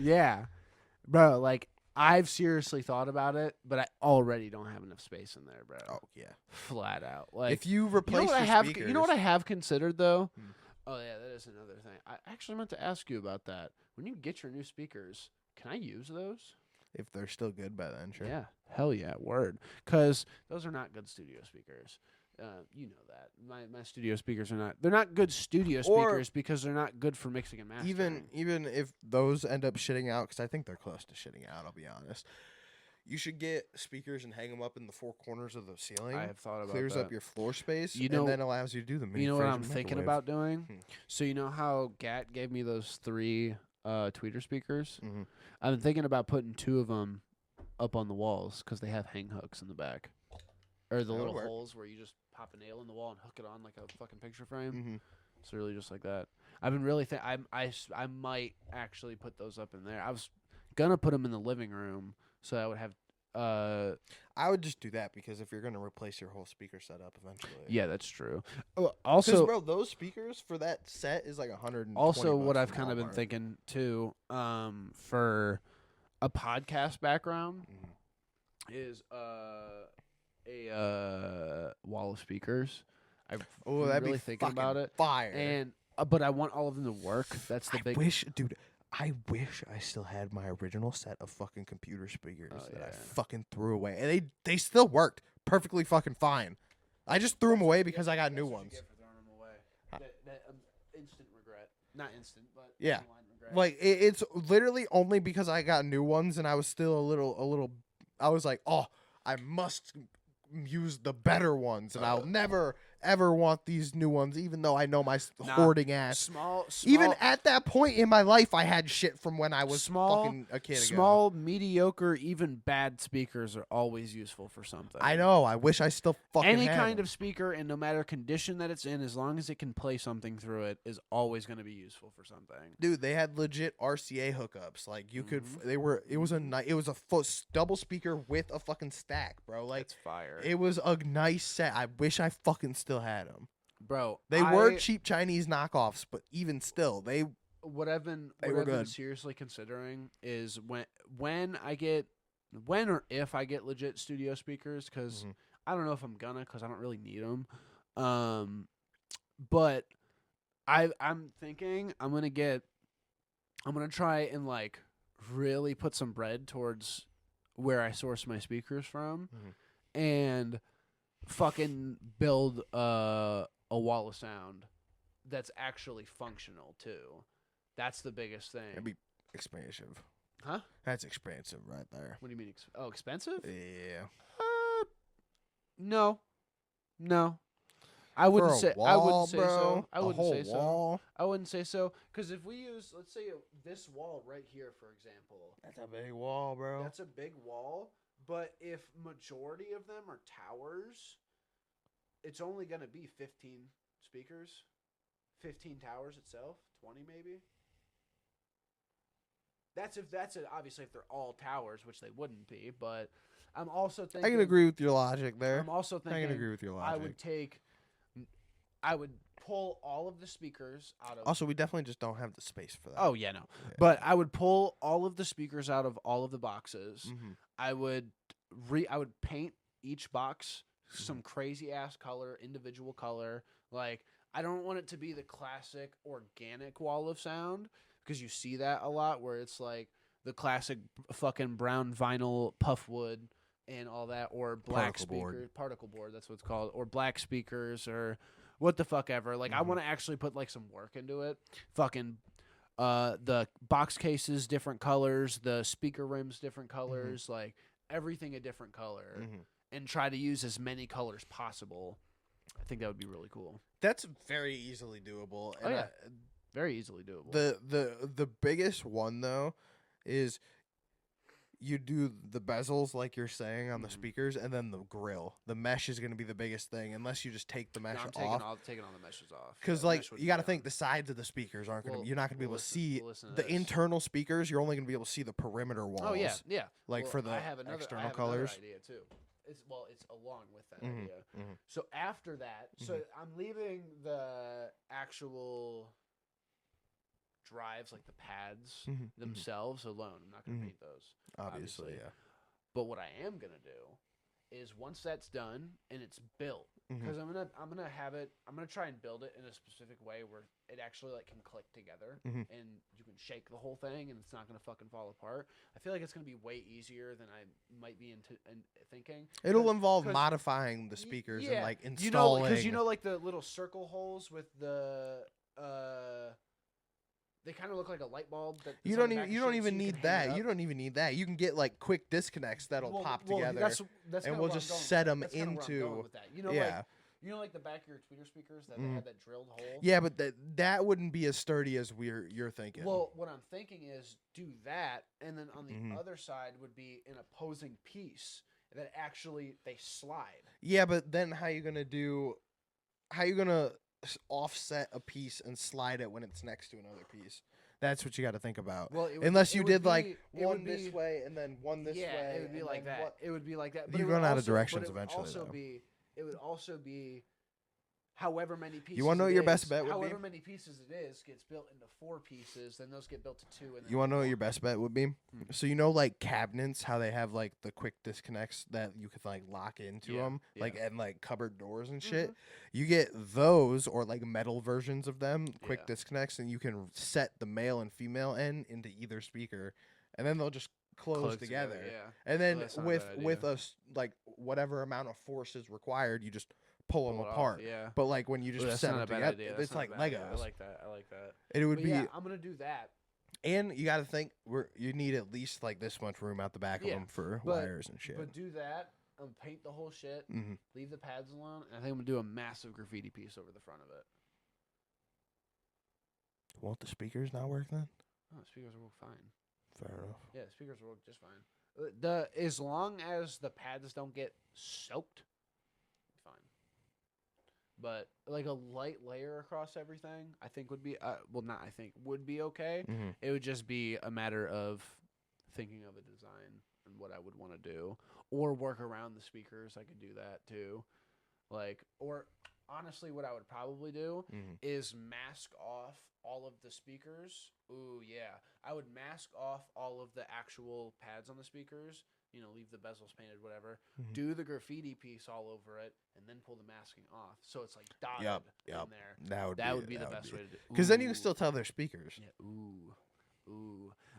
Speaker 2: bro. Like I've seriously thought about it, but I already don't have enough space in there, bro.
Speaker 1: oh yeah.
Speaker 2: Flat out. Like
Speaker 1: If you replace your speakers,
Speaker 2: you know what I have considered though?
Speaker 1: Hmm.
Speaker 2: Oh yeah, that is another thing. I actually meant to ask you about that. When you get your new speakers, can I use those?
Speaker 1: if they're still good by then, sure.
Speaker 2: Yeah, hell yeah, word. Because those are not good studio speakers. You know that my studio speakers are not. They're not good studio speakers because they're not good for mixing and mastering.
Speaker 1: Even if those end up shitting out, because I think they're close to shitting out. I'll be honest. You should get speakers and hang them up in the four corners of the ceiling.
Speaker 2: I have thought about
Speaker 1: clears
Speaker 2: that.
Speaker 1: up your floor space,
Speaker 2: You know-
Speaker 1: and then allows you to do the mini
Speaker 2: You know what
Speaker 1: fridge
Speaker 2: I'm
Speaker 1: and
Speaker 2: thinking
Speaker 1: microwave.
Speaker 2: about doing?
Speaker 1: Hmm.
Speaker 2: So you know how Gat gave me those 3 tweeter speakers?
Speaker 1: Mhm.
Speaker 2: I've been thinking about putting 2 of them up on the walls because they have hang hooks in the back, or the
Speaker 1: That'll
Speaker 2: little
Speaker 1: work.
Speaker 2: holes where you just pop a nail in the wall and hook it on like a fucking picture frame.
Speaker 1: Mhm.
Speaker 2: It's really just like that. I've been really I might actually put those up in there. I was gonna put them in the living room so I would have.
Speaker 1: I would just do that because if you're gonna replace your whole speaker setup eventually,
Speaker 2: Yeah, that's true.
Speaker 1: Because
Speaker 2: Also,
Speaker 1: bro, those speakers for that set is like $120.
Speaker 2: also what
Speaker 1: bucks
Speaker 2: I've
Speaker 1: from
Speaker 2: kind of been
Speaker 1: Walmart.
Speaker 2: thinking too, for a podcast background
Speaker 1: Mhm.
Speaker 2: is a wall of speakers. I've
Speaker 1: Oh,
Speaker 2: been
Speaker 1: that'd
Speaker 2: really
Speaker 1: be
Speaker 2: thinking
Speaker 1: fucking
Speaker 2: about it,
Speaker 1: fire.
Speaker 2: and but I want all of them to work. That's the big.
Speaker 1: I wish I still had my original set of fucking computer speakers
Speaker 2: Oh,
Speaker 1: that I
Speaker 2: yeah.
Speaker 1: fucking threw away, and they still worked perfectly fucking fine. I just threw them away because I got new ones.
Speaker 2: Instant regret. Not instant, but
Speaker 1: Yeah.
Speaker 2: borderline regret.
Speaker 1: Like it's literally only because I got new ones, and I was still a little. I was like, oh, I must use the better ones, and I'll never ever want these new ones, even though I know my
Speaker 2: Nah,
Speaker 1: hoarding ass.
Speaker 2: small.
Speaker 1: Even at that point in my life, I had shit from when I was
Speaker 2: Small-
Speaker 1: fucking a kid ago.
Speaker 2: small, mediocre, even bad speakers are always useful for something.
Speaker 1: I know. I wish I still fucking
Speaker 2: Any
Speaker 1: had
Speaker 2: kind
Speaker 1: them.
Speaker 2: of speaker, and no matter condition that it's in, as long as it can play something through it, is always going to be useful for something.
Speaker 1: Dude, they had legit RCA hookups. Like you could,
Speaker 2: Mhm.
Speaker 1: they were. It was a double speaker with a fucking stack, bro. Like
Speaker 2: It's fire,
Speaker 1: it was a nice set. I wish I fucking still had them.
Speaker 2: bro.
Speaker 1: They were cheap Chinese knockoffs, but even still, they.
Speaker 2: What I've been
Speaker 1: They
Speaker 2: what
Speaker 1: were
Speaker 2: I've been
Speaker 1: good.
Speaker 2: seriously considering is when or if I get legit studio speakers, because
Speaker 1: Mhm.
Speaker 2: I don't know if I'm gonna, because I don't really need them. But I'm thinking I'm gonna try and like really put some bread towards where I source my speakers from,
Speaker 1: Mhm.
Speaker 2: and fucking build a wall of sound that's actually functional too. That's the biggest thing.
Speaker 1: That'd be expensive.
Speaker 2: Huh?
Speaker 1: That's expensive right there.
Speaker 2: What do you mean? Expensive?
Speaker 1: Yeah.
Speaker 2: No. I wouldn't
Speaker 1: For a
Speaker 2: say.
Speaker 1: wall,
Speaker 2: I wouldn't say
Speaker 1: bro,
Speaker 2: so. I
Speaker 1: a
Speaker 2: wouldn't
Speaker 1: whole
Speaker 2: say so.
Speaker 1: wall.
Speaker 2: I wouldn't say so. Because if we use, let's say, this wall right here, for example,
Speaker 1: That's a big wall, bro.
Speaker 2: that's a big wall. But if majority of them are towers, it's only going to be 15 speakers, 15 towers itself, 20 maybe. Obviously if they're all towers, which they wouldn't be, but I'm also thinking.
Speaker 1: I can agree with your logic there.
Speaker 2: I'm also thinking.
Speaker 1: I can agree with your logic.
Speaker 2: I would pull all of the speakers out of.
Speaker 1: Also, we definitely just don't have the space for that.
Speaker 2: Oh yeah, no.
Speaker 1: Yeah.
Speaker 2: But I would pull all of the speakers out of all of the boxes.
Speaker 1: Mm-hmm.
Speaker 2: I would paint each box some crazy ass color, individual color. Like I don't want it to be the classic organic wall of sound because you see that a lot where it's like the classic fucking brown vinyl puff wood and all that, or black particle board. That's what it's called, or black speakers, or what the fuck ever. Like I want to actually put like some work into it. Fucking the box cases different colors, the speaker rims different colors, like everything a different color, and try to use as many colors possible. I think that would be really cool.
Speaker 1: That's very easily doable.
Speaker 2: Oh, yeah. Very easily doable.
Speaker 1: The biggest one though is you do the bezels like you're saying on the speakers, and then the grill. The mesh is going to be the biggest thing, unless you just take the mesh off.
Speaker 2: Taking all the meshes off.
Speaker 1: Because you got to think the sides of the speakers aren't going to. You're not going to be able to see the internal speakers. You're only going to be able to see the perimeter walls.
Speaker 2: Oh yeah.
Speaker 1: Like for the external colors.
Speaker 2: Idea too. It's along with that idea. So after that, so I'm leaving the actual drives, like the pads themselves alone. I'm not going to paint those. Obviously, yeah. But what I am going to do is once that's done and it's built, because I'm gonna try and build it in a specific way where it actually like can click together and you can shake the whole thing and it's not gonna fucking fall apart. I feel like it's gonna be way easier than I might be thinking.
Speaker 1: It'll involve modifying the speakers and like installing.
Speaker 2: Because like the little circle holes with the they kind of look like a light bulb. You don't
Speaker 1: even need that. You don't even need that. You can get like quick disconnects that'll pop together,
Speaker 2: that's
Speaker 1: and we'll just set them into.
Speaker 2: Like the back of your tweeter speakers that they had that drilled hole.
Speaker 1: Yeah, but that wouldn't be as sturdy as you're thinking.
Speaker 2: Well, what I'm thinking is do that, and then on the other side would be an opposing piece that actually they slide.
Speaker 1: Yeah, but then how you gonna offset a piece and slide it when it's next to another piece? That's what you got to think about. Well, unless you did like one this way and then one this way.
Speaker 2: Yeah, it would be like that. It would be like that.
Speaker 1: But you run out of directions eventually.
Speaker 2: It would also be however many pieces.
Speaker 1: You want to know what your best bet would be?
Speaker 2: However many pieces it is gets built into 4 pieces, then those get built to 2. And then
Speaker 1: you want to know what your best bet would be? So like cabinets, how they have like the quick disconnects that you could like lock into them, like and like cupboard doors and shit. You get those or like metal versions of them, quick disconnects, and you can set the male and female end into either speaker, and then they'll just close together. And then with a like whatever amount of force is required, you just pull them apart. But like when you just set them together, it's like Legos.
Speaker 2: I like that.
Speaker 1: And it would be.
Speaker 2: I'm gonna do that.
Speaker 1: And you got to think you need at least like this much room out the back of them for wires and shit.
Speaker 2: But do that. Paint the whole shit. Leave the pads alone. And I think I'm gonna do a massive graffiti piece over the front of it.
Speaker 1: Won't the speakers not work then?
Speaker 2: Oh, the speakers will work fine.
Speaker 1: Fair enough.
Speaker 2: Yeah, the speakers will work just fine. As long as the pads don't get soaked, fine. But like a light layer across everything, I think would be would be okay. It would just be a matter of thinking of a design and what I would want to do, or work around the speakers. I could do that too. Or honestly, what I would probably do is mask off all of the speakers. Ooh, yeah. I would mask off all of the actual pads on the speakers, leave the bezels painted, whatever. Do the graffiti piece all over it, and then pull the masking off. So it's like dotted in there. That would be the best way to do it.
Speaker 1: Because then you can still tell they're speakers.
Speaker 2: Yeah, ooh.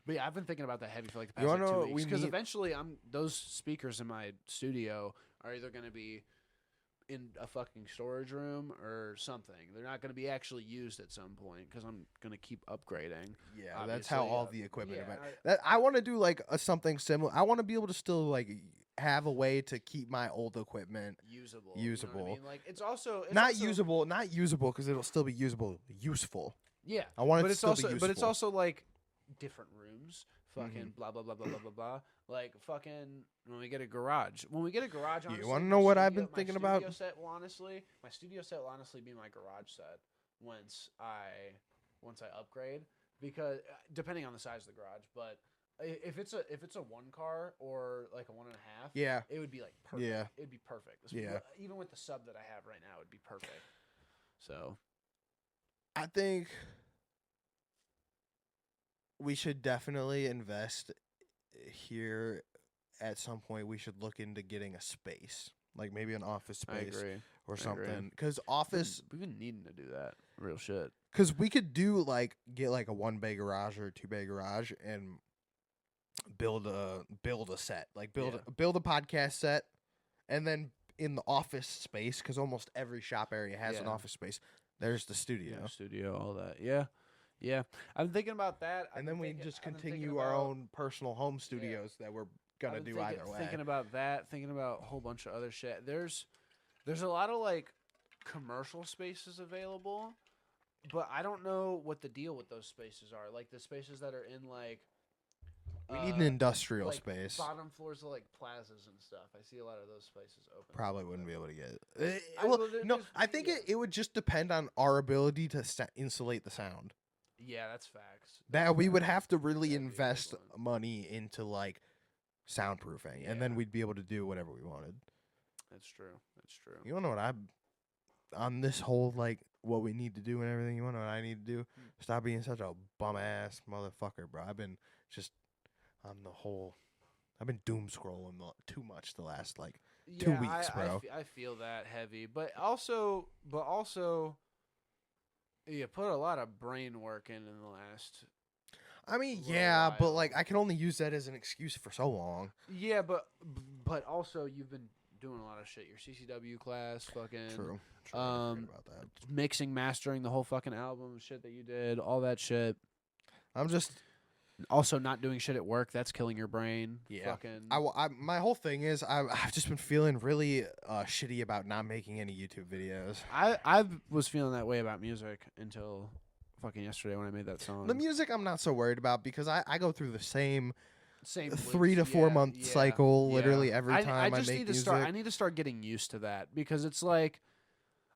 Speaker 2: But yeah, I've been thinking about that heavy for like the past 2 weeks. Because eventually those speakers in my studio are either going to be in a fucking storage room or something. They're not going to be actually used at some point because I'm going to keep upgrading.
Speaker 1: Yeah, obviously. That's how all the equipment. I want to do like something similar. I want to be able to still like have a way to keep my old equipment usable. You know what I mean? Like it's not usable because it'll still be usable. Useful.
Speaker 2: Yeah,
Speaker 1: I want it to still be useful.
Speaker 2: But it's also like different rooms. Fucking blah blah blah blah blah blah blah. Like fucking when we get a garage. Honestly,
Speaker 1: you want to know what I've been thinking about?
Speaker 2: My studio set will honestly be my garage set once I upgrade, because depending on the size of the garage. But if it's a 1-car or like a 1.5,
Speaker 1: Yeah.
Speaker 2: it would be like perfect.
Speaker 1: Yeah.
Speaker 2: It'd be perfect.
Speaker 1: Yeah.
Speaker 2: Even with the sub that I have right now, it'd be perfect. So
Speaker 1: I think we should definitely invest here at some point. We should look into getting a space, like maybe an office
Speaker 2: I
Speaker 1: space
Speaker 2: agree.
Speaker 1: or
Speaker 2: I agree.
Speaker 1: something. Because office,
Speaker 2: We've been needing to do that. Real shit.
Speaker 1: because we could do like get like a 1-bay garage or a 2-bay garage and build a set, like build a podcast set, and then in the office space, because almost every shop area has an
Speaker 2: Yeah.
Speaker 1: office space. There's the studio.
Speaker 2: Studio, all that. Yeah. Yeah. I'm thinking about that.
Speaker 1: And then we just continue our own personal home studios that we're gonna do either way.
Speaker 2: Thinking about that, thinking about a whole bunch of other shit. There's a lot of like commercial spaces available, but I don't know what the deal with those spaces are. Like the spaces that are in like
Speaker 1: We need an industrial
Speaker 2: like
Speaker 1: space.
Speaker 2: bottom floors of like plazas and stuff. I see a lot of those spaces open.
Speaker 1: Probably wouldn't be able to get it.
Speaker 2: well,
Speaker 1: I think it would just depend on our ability to insulate the sound.
Speaker 2: Yeah, that's facts.
Speaker 1: That we would have to really
Speaker 2: That'd be a big
Speaker 1: invest
Speaker 2: one.
Speaker 1: money into like soundproofing, and then
Speaker 2: Yeah.
Speaker 1: we'd be able to do whatever we wanted.
Speaker 2: That's true. That's true.
Speaker 1: You wanna know what on this whole like what we need to do and everything? You wanna know what I need to do? Stop being such a bum ass motherfucker, bro. I've been just I've been doom scrolling too much the last like 2 weeks, bro.
Speaker 2: I feel that heavy, but also, you put a lot of brain work in the last.
Speaker 1: I mean,
Speaker 2: little
Speaker 1: yeah, but
Speaker 2: while.
Speaker 1: like I can only use that as an excuse for so long.
Speaker 2: Yeah, but also you've been doing a lot of shit. Your CCW class, fucking
Speaker 1: True. I forget about that.
Speaker 2: mixing, mastering the whole fucking album, shit that you did, all that shit.
Speaker 1: I'm just
Speaker 2: Also, not doing shit at work, that's killing your brain.
Speaker 1: Yeah.
Speaker 2: Fucking.
Speaker 1: My whole thing is I've just been feeling really shitty about not making any YouTube videos.
Speaker 2: I was feeling that way about music until fucking yesterday when I made that song.
Speaker 1: The music I'm not so worried about because I go through the same
Speaker 2: Same
Speaker 1: 3 to 4 month cycle literally every time I
Speaker 2: just
Speaker 1: make
Speaker 2: need to
Speaker 1: music.
Speaker 2: I need to start getting used to that because it's like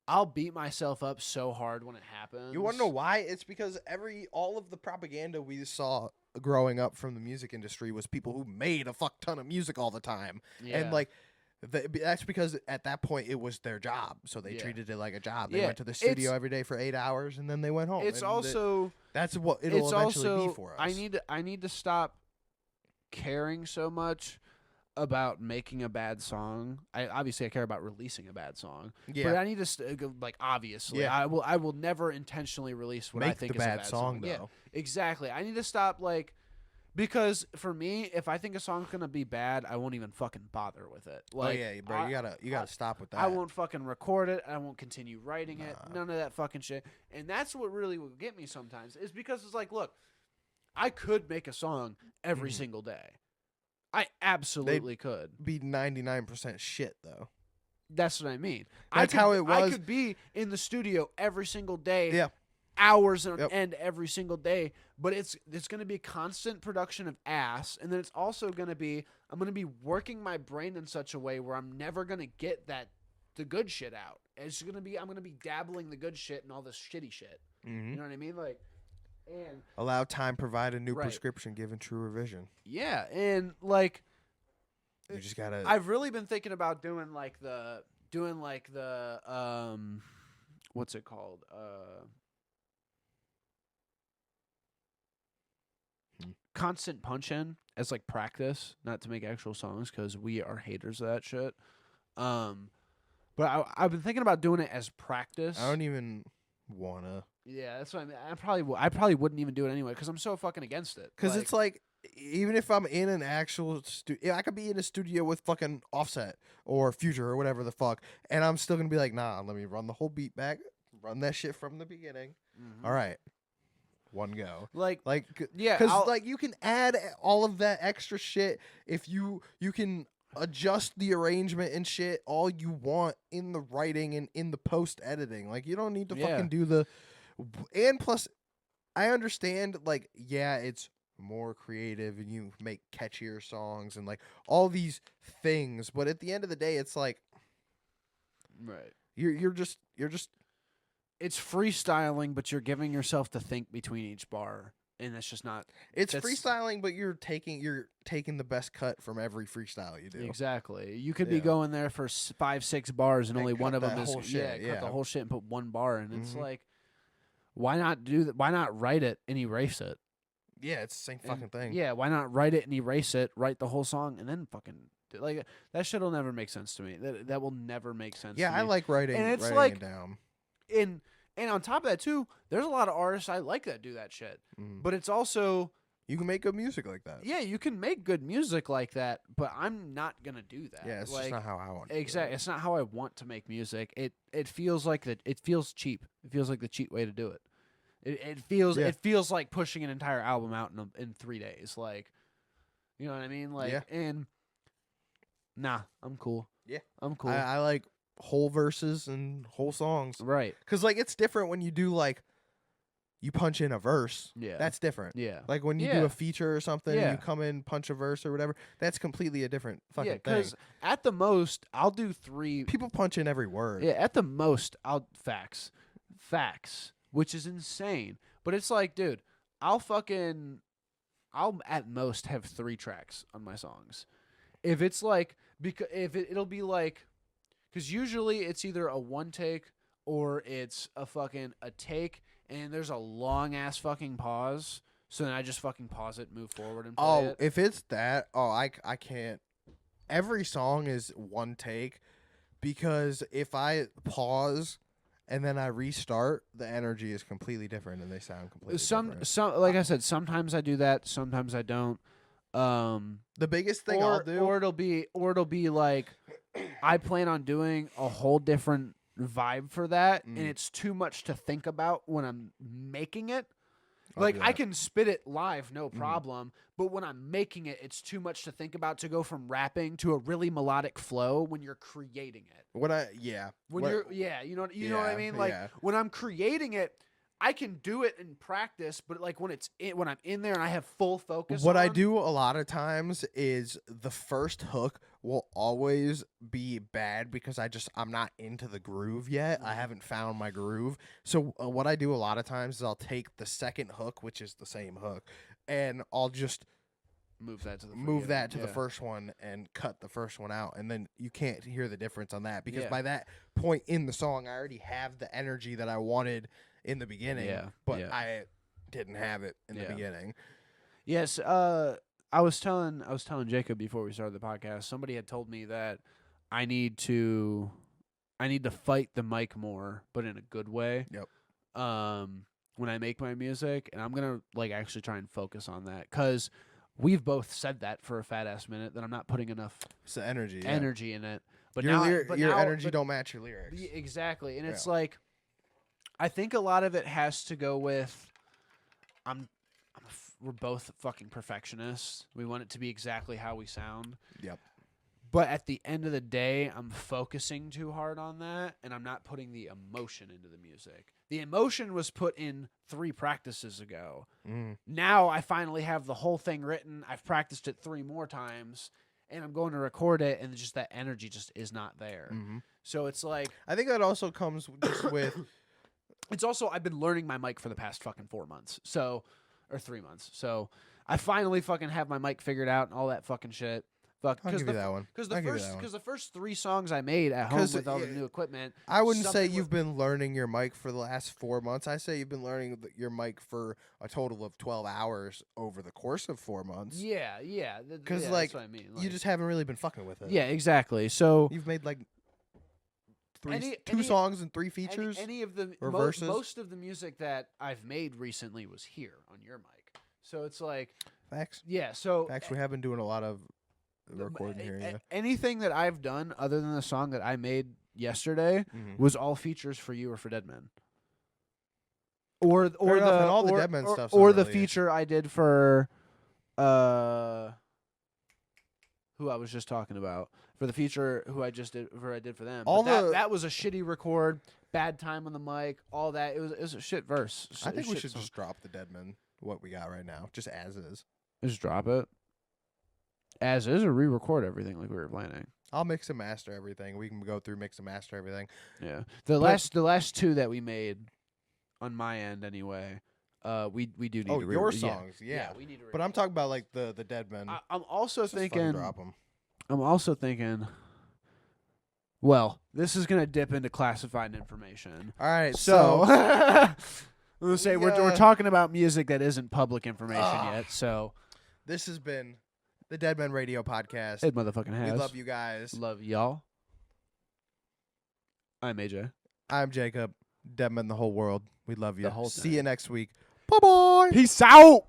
Speaker 2: I'll beat myself up so hard when it happens.
Speaker 1: You want to know why? It's because all of the propaganda we saw growing up from the music industry was people who made a fuck ton of music all the time.
Speaker 2: Yeah.
Speaker 1: And like that's because at that point it was their job, so they treated it like a job. They
Speaker 2: Yeah,
Speaker 1: went to the studio every day for 8 hours and then they went home.
Speaker 2: It's
Speaker 1: And
Speaker 2: also
Speaker 1: that's what it'll eventually be for us.
Speaker 2: I need to stop caring so much about making a bad song. I care about releasing a bad song.
Speaker 1: Yeah.
Speaker 2: But I need to like obviously
Speaker 1: Yeah.
Speaker 2: I will never intentionally release what I
Speaker 1: Make
Speaker 2: think
Speaker 1: the
Speaker 2: is a
Speaker 1: bad
Speaker 2: bad
Speaker 1: song,
Speaker 2: Yeah,
Speaker 1: though.
Speaker 2: exactly. I need to stop like because for me, if I think a song's gonna be bad, I won't even fucking bother with it. Like,
Speaker 1: oh yeah, bro, you gotta stop with that.
Speaker 2: I won't fucking record it. I won't continue writing it. None of that fucking shit. And that's what really will get me sometimes is because it's like, look, I could make a song every
Speaker 1: Mm-hmm.
Speaker 2: single day. I absolutely could.
Speaker 1: Be 99% shit though.
Speaker 2: That's what I mean.
Speaker 1: That's how it
Speaker 2: I
Speaker 1: was.
Speaker 2: could be in the studio every single day.
Speaker 1: Yeah.
Speaker 2: Hours on
Speaker 1: Yep.
Speaker 2: end every single day, but it's going to be constant production of ass, and then it's also going to be I'm going to be working my brain in such a way where I'm never going to get the good shit out. It's going to be I'm going to be dabbling the good shit and all this shitty shit.
Speaker 1: Mm-hmm.
Speaker 2: You know what I mean? Like, and
Speaker 1: Allow time, provide a new
Speaker 2: Right.
Speaker 1: prescription, given true revision.
Speaker 2: yeah, and like
Speaker 1: You just gotta.
Speaker 2: I've really been thinking about doing the what's it called? Constant punch in as like practice, not to make actual songs because we are haters of that shit. But I've been thinking about doing it as practice.
Speaker 1: I don't even wanna.
Speaker 2: Yeah, that's what I mean. I probably wouldn't even do it anyway because I'm so fucking against it.
Speaker 1: Because it's like, even if I'm in an actual studio, I could be in a studio with fucking Offset or Future or whatever the fuck, and I'm still gonna be like, nah, let me run the whole beat back, run that shit from the beginning.
Speaker 2: Mhm.
Speaker 1: All right, one go.
Speaker 2: like yeah,
Speaker 1: because
Speaker 2: I'll-
Speaker 1: like you can add all of that extra shit if you can adjust the arrangement and shit all you want in the writing and in the post editing. Like you don't need to
Speaker 2: Yeah.
Speaker 1: fucking do the. And plus, I understand. Like, yeah, it's more creative and you make catchier songs and like all these things, but at the end of the day, it's like
Speaker 2: right.
Speaker 1: you're just
Speaker 2: It's freestyling, but you're giving yourself to think between each bar, and that's just not.
Speaker 1: It's
Speaker 2: That's-
Speaker 1: freestyling, but you're taking the best cut from every freestyle you do.
Speaker 2: Exactly. You could be
Speaker 1: Yeah.
Speaker 2: going there for 5-6 bars, and
Speaker 1: And
Speaker 2: only one
Speaker 1: cut
Speaker 2: of them
Speaker 1: that
Speaker 2: is
Speaker 1: whole shit,
Speaker 2: cut
Speaker 1: yeah.
Speaker 2: the whole shit and put one bar in. It's
Speaker 1: Mhm.
Speaker 2: like, why not do that? Why not write it and erase it?
Speaker 1: Yeah, it's the same
Speaker 2: And-
Speaker 1: fucking thing.
Speaker 2: Yeah, why not write it and erase it, write the whole song, and then fucking like that shit'll never make sense to me. That will never make sense.
Speaker 1: Yeah,
Speaker 2: to
Speaker 1: I
Speaker 2: me.
Speaker 1: like writing.
Speaker 2: And it's
Speaker 1: writing
Speaker 2: like-
Speaker 1: it down.
Speaker 2: And on top of that too, there's a lot of artists I like that do that shit.
Speaker 1: Mhm.
Speaker 2: But it's also
Speaker 1: You can make good music like that.
Speaker 2: yeah, you can make good music like that, but I'm not gonna do that.
Speaker 1: Yeah, it's
Speaker 2: like,
Speaker 1: just not how I want. to do it.
Speaker 2: exactly. It's not how I want to make music. It feels like that. It feels cheap. It feels like the cheap way to do it. It feels
Speaker 1: Yeah.
Speaker 2: it feels like pushing an entire album out in 3 days. Like, you know what I mean? Like,
Speaker 1: Yeah.
Speaker 2: and nah, I'm cool.
Speaker 1: Yeah.
Speaker 2: I'm cool.
Speaker 1: I like whole verses and whole songs
Speaker 2: right.
Speaker 1: because like it's different when you do like you punch in a verse.
Speaker 2: Yeah.
Speaker 1: That's different.
Speaker 2: Yeah.
Speaker 1: Like when you do
Speaker 2: Yeah.
Speaker 1: a feature or something,
Speaker 2: Yeah.
Speaker 1: and you come in, punch a verse or whatever. That's completely a different fucking
Speaker 2: Yeah,
Speaker 1: thing.
Speaker 2: because at the most I'll do 3.
Speaker 1: People punch in every word.
Speaker 2: Yeah, at the most I'll facts, which is insane. But it's like, dude, I'll at most have 3 tracks on my songs. If it's like it'll be like, because usually it's either a one take or it's a take, and there's a long ass fucking pause. So then I just fucking pause it, move forward, and play it.
Speaker 1: If it's that, I can't. Every song is one take because if I pause and then I restart, the energy is completely different and they sound completely different.
Speaker 2: Some like I said, sometimes I do that, sometimes I don't.
Speaker 1: The biggest thing I'll do,
Speaker 2: or it'll be like I plan on doing a whole different vibe for that, and it's too much to think about when I'm making it.
Speaker 1: I'll
Speaker 2: Like
Speaker 1: do
Speaker 2: I
Speaker 1: that.
Speaker 2: can spit it live, no problem, but when I'm making it, it's too much to think about to go from rapping to a really melodic flow when you're creating it.
Speaker 1: you know what I
Speaker 2: mean? Like
Speaker 1: yeah.
Speaker 2: when I'm creating it, I can do it in practice, but like when I'm in there and I have full focus.
Speaker 1: What I
Speaker 2: on-
Speaker 1: do a lot of times is the first hook will always be bad because I'm not into the groove yet. I haven't found my groove. So what I do a lot of times is I'll take the second hook, which is the same hook, and I'll just
Speaker 2: move that to the
Speaker 1: the first one and cut the first one out, and then you can't hear the difference on that because
Speaker 2: Yeah.
Speaker 1: by that point in the song I already have the energy that I wanted in the beginning, but I didn't have it in the beginning.
Speaker 2: Yes, I was telling Jacob before we started the podcast. Somebody had told me that I need to fight the mic more, but in a good way.
Speaker 1: Yep.
Speaker 2: When I make my music, and I'm gonna like actually try and focus on that because we've both said that for a fat ass minute that I'm not putting enough
Speaker 1: It's the energy.
Speaker 2: energy in it. But
Speaker 1: Your,
Speaker 2: now,
Speaker 1: lyri-
Speaker 2: but
Speaker 1: your
Speaker 2: now-
Speaker 1: energy
Speaker 2: but-
Speaker 1: don't match your lyrics.
Speaker 2: exactly, and it's
Speaker 1: Yeah.
Speaker 2: like I think a lot of it has to go with we're both fucking perfectionists. We want it to be exactly how we sound.
Speaker 1: Yep.
Speaker 2: But at the end of the day, I'm focusing too hard on that, and I'm not putting the emotion into the music. The emotion was put in 3 practices ago. Now I finally have the whole thing written. I've practiced it 3 more times, and I'm going to record it, and just that energy just is not there. So it's like
Speaker 1: I think that also comes just with
Speaker 2: it's also I've been learning my mic for the past fucking 4 months, or 3 months. So I finally fucking have my mic figured out and all that fucking shit.
Speaker 1: I'll give you that one.
Speaker 2: Because
Speaker 1: I'll give you that one.
Speaker 2: the first 3 songs I made at home
Speaker 1: 'Cause,
Speaker 2: with all the
Speaker 1: yeah,
Speaker 2: new equipment.
Speaker 1: I wouldn't say
Speaker 2: something
Speaker 1: you've been learning your mic for the last 4 months. I say you've been learning your mic for a total of 12 hours over the course of 4 months.
Speaker 2: Yeah.
Speaker 1: Because
Speaker 2: that's what I mean.
Speaker 1: you just haven't really been fucking with it.
Speaker 2: yeah, exactly. So
Speaker 1: You've made like
Speaker 2: Any-
Speaker 1: 2
Speaker 2: any-
Speaker 1: songs and 3 features.
Speaker 2: any of the
Speaker 1: or verses?
Speaker 2: most of the music that I've made recently was here on your mic. So it's like
Speaker 1: Facts.
Speaker 2: yeah. So
Speaker 1: Facts. We have been doing a lot of recording here. Yeah.
Speaker 2: anything that I've done other than the song that I made yesterday
Speaker 1: Mhm.
Speaker 2: was all features for you or for DeadMen. Or
Speaker 1: enough,
Speaker 2: the
Speaker 1: and all the
Speaker 2: or,
Speaker 1: DeadMen
Speaker 2: or,
Speaker 1: stuff's
Speaker 2: or the
Speaker 1: unrelated.
Speaker 2: feature I did for who I was just talking about for the feature who I did for them.
Speaker 1: All
Speaker 2: But
Speaker 1: the-
Speaker 2: that was a shitty record, bad time on the mic, all that. It was a shit verse.
Speaker 1: I think we
Speaker 2: shit
Speaker 1: should
Speaker 2: song.
Speaker 1: just drop the DeadMen, what we got right now, just as is.
Speaker 2: Just drop it as is or re-record everything like we were planning.
Speaker 1: I'll mix and master everything. We can go through mix and master everything.
Speaker 2: Yeah. The last 2 that we made on my end anyway, We do need
Speaker 1: Oh,
Speaker 2: to
Speaker 1: your
Speaker 2: yeah.
Speaker 1: songs, yeah.
Speaker 2: we need to.
Speaker 1: But I'm talking about like the DeadMen.
Speaker 2: I'm also
Speaker 1: It's just fun to
Speaker 2: thinking.
Speaker 1: drop 'em.
Speaker 2: I'm also thinking. Well, this is gonna dip into classified information.
Speaker 1: All right,
Speaker 2: So, let's say
Speaker 1: we,
Speaker 2: we're talking about music that isn't public information
Speaker 1: Ugh.
Speaker 2: yet. So
Speaker 1: this has been the DeadMen Radio Podcast.
Speaker 2: it motherfucking has.
Speaker 1: We love you guys.
Speaker 2: Love y'all. I'm AJ.
Speaker 1: I'm Jacob. DeadMen, the whole world. We love you.
Speaker 2: The whole
Speaker 1: See
Speaker 2: thing.
Speaker 1: you next week. Bye bye.
Speaker 2: Peace out.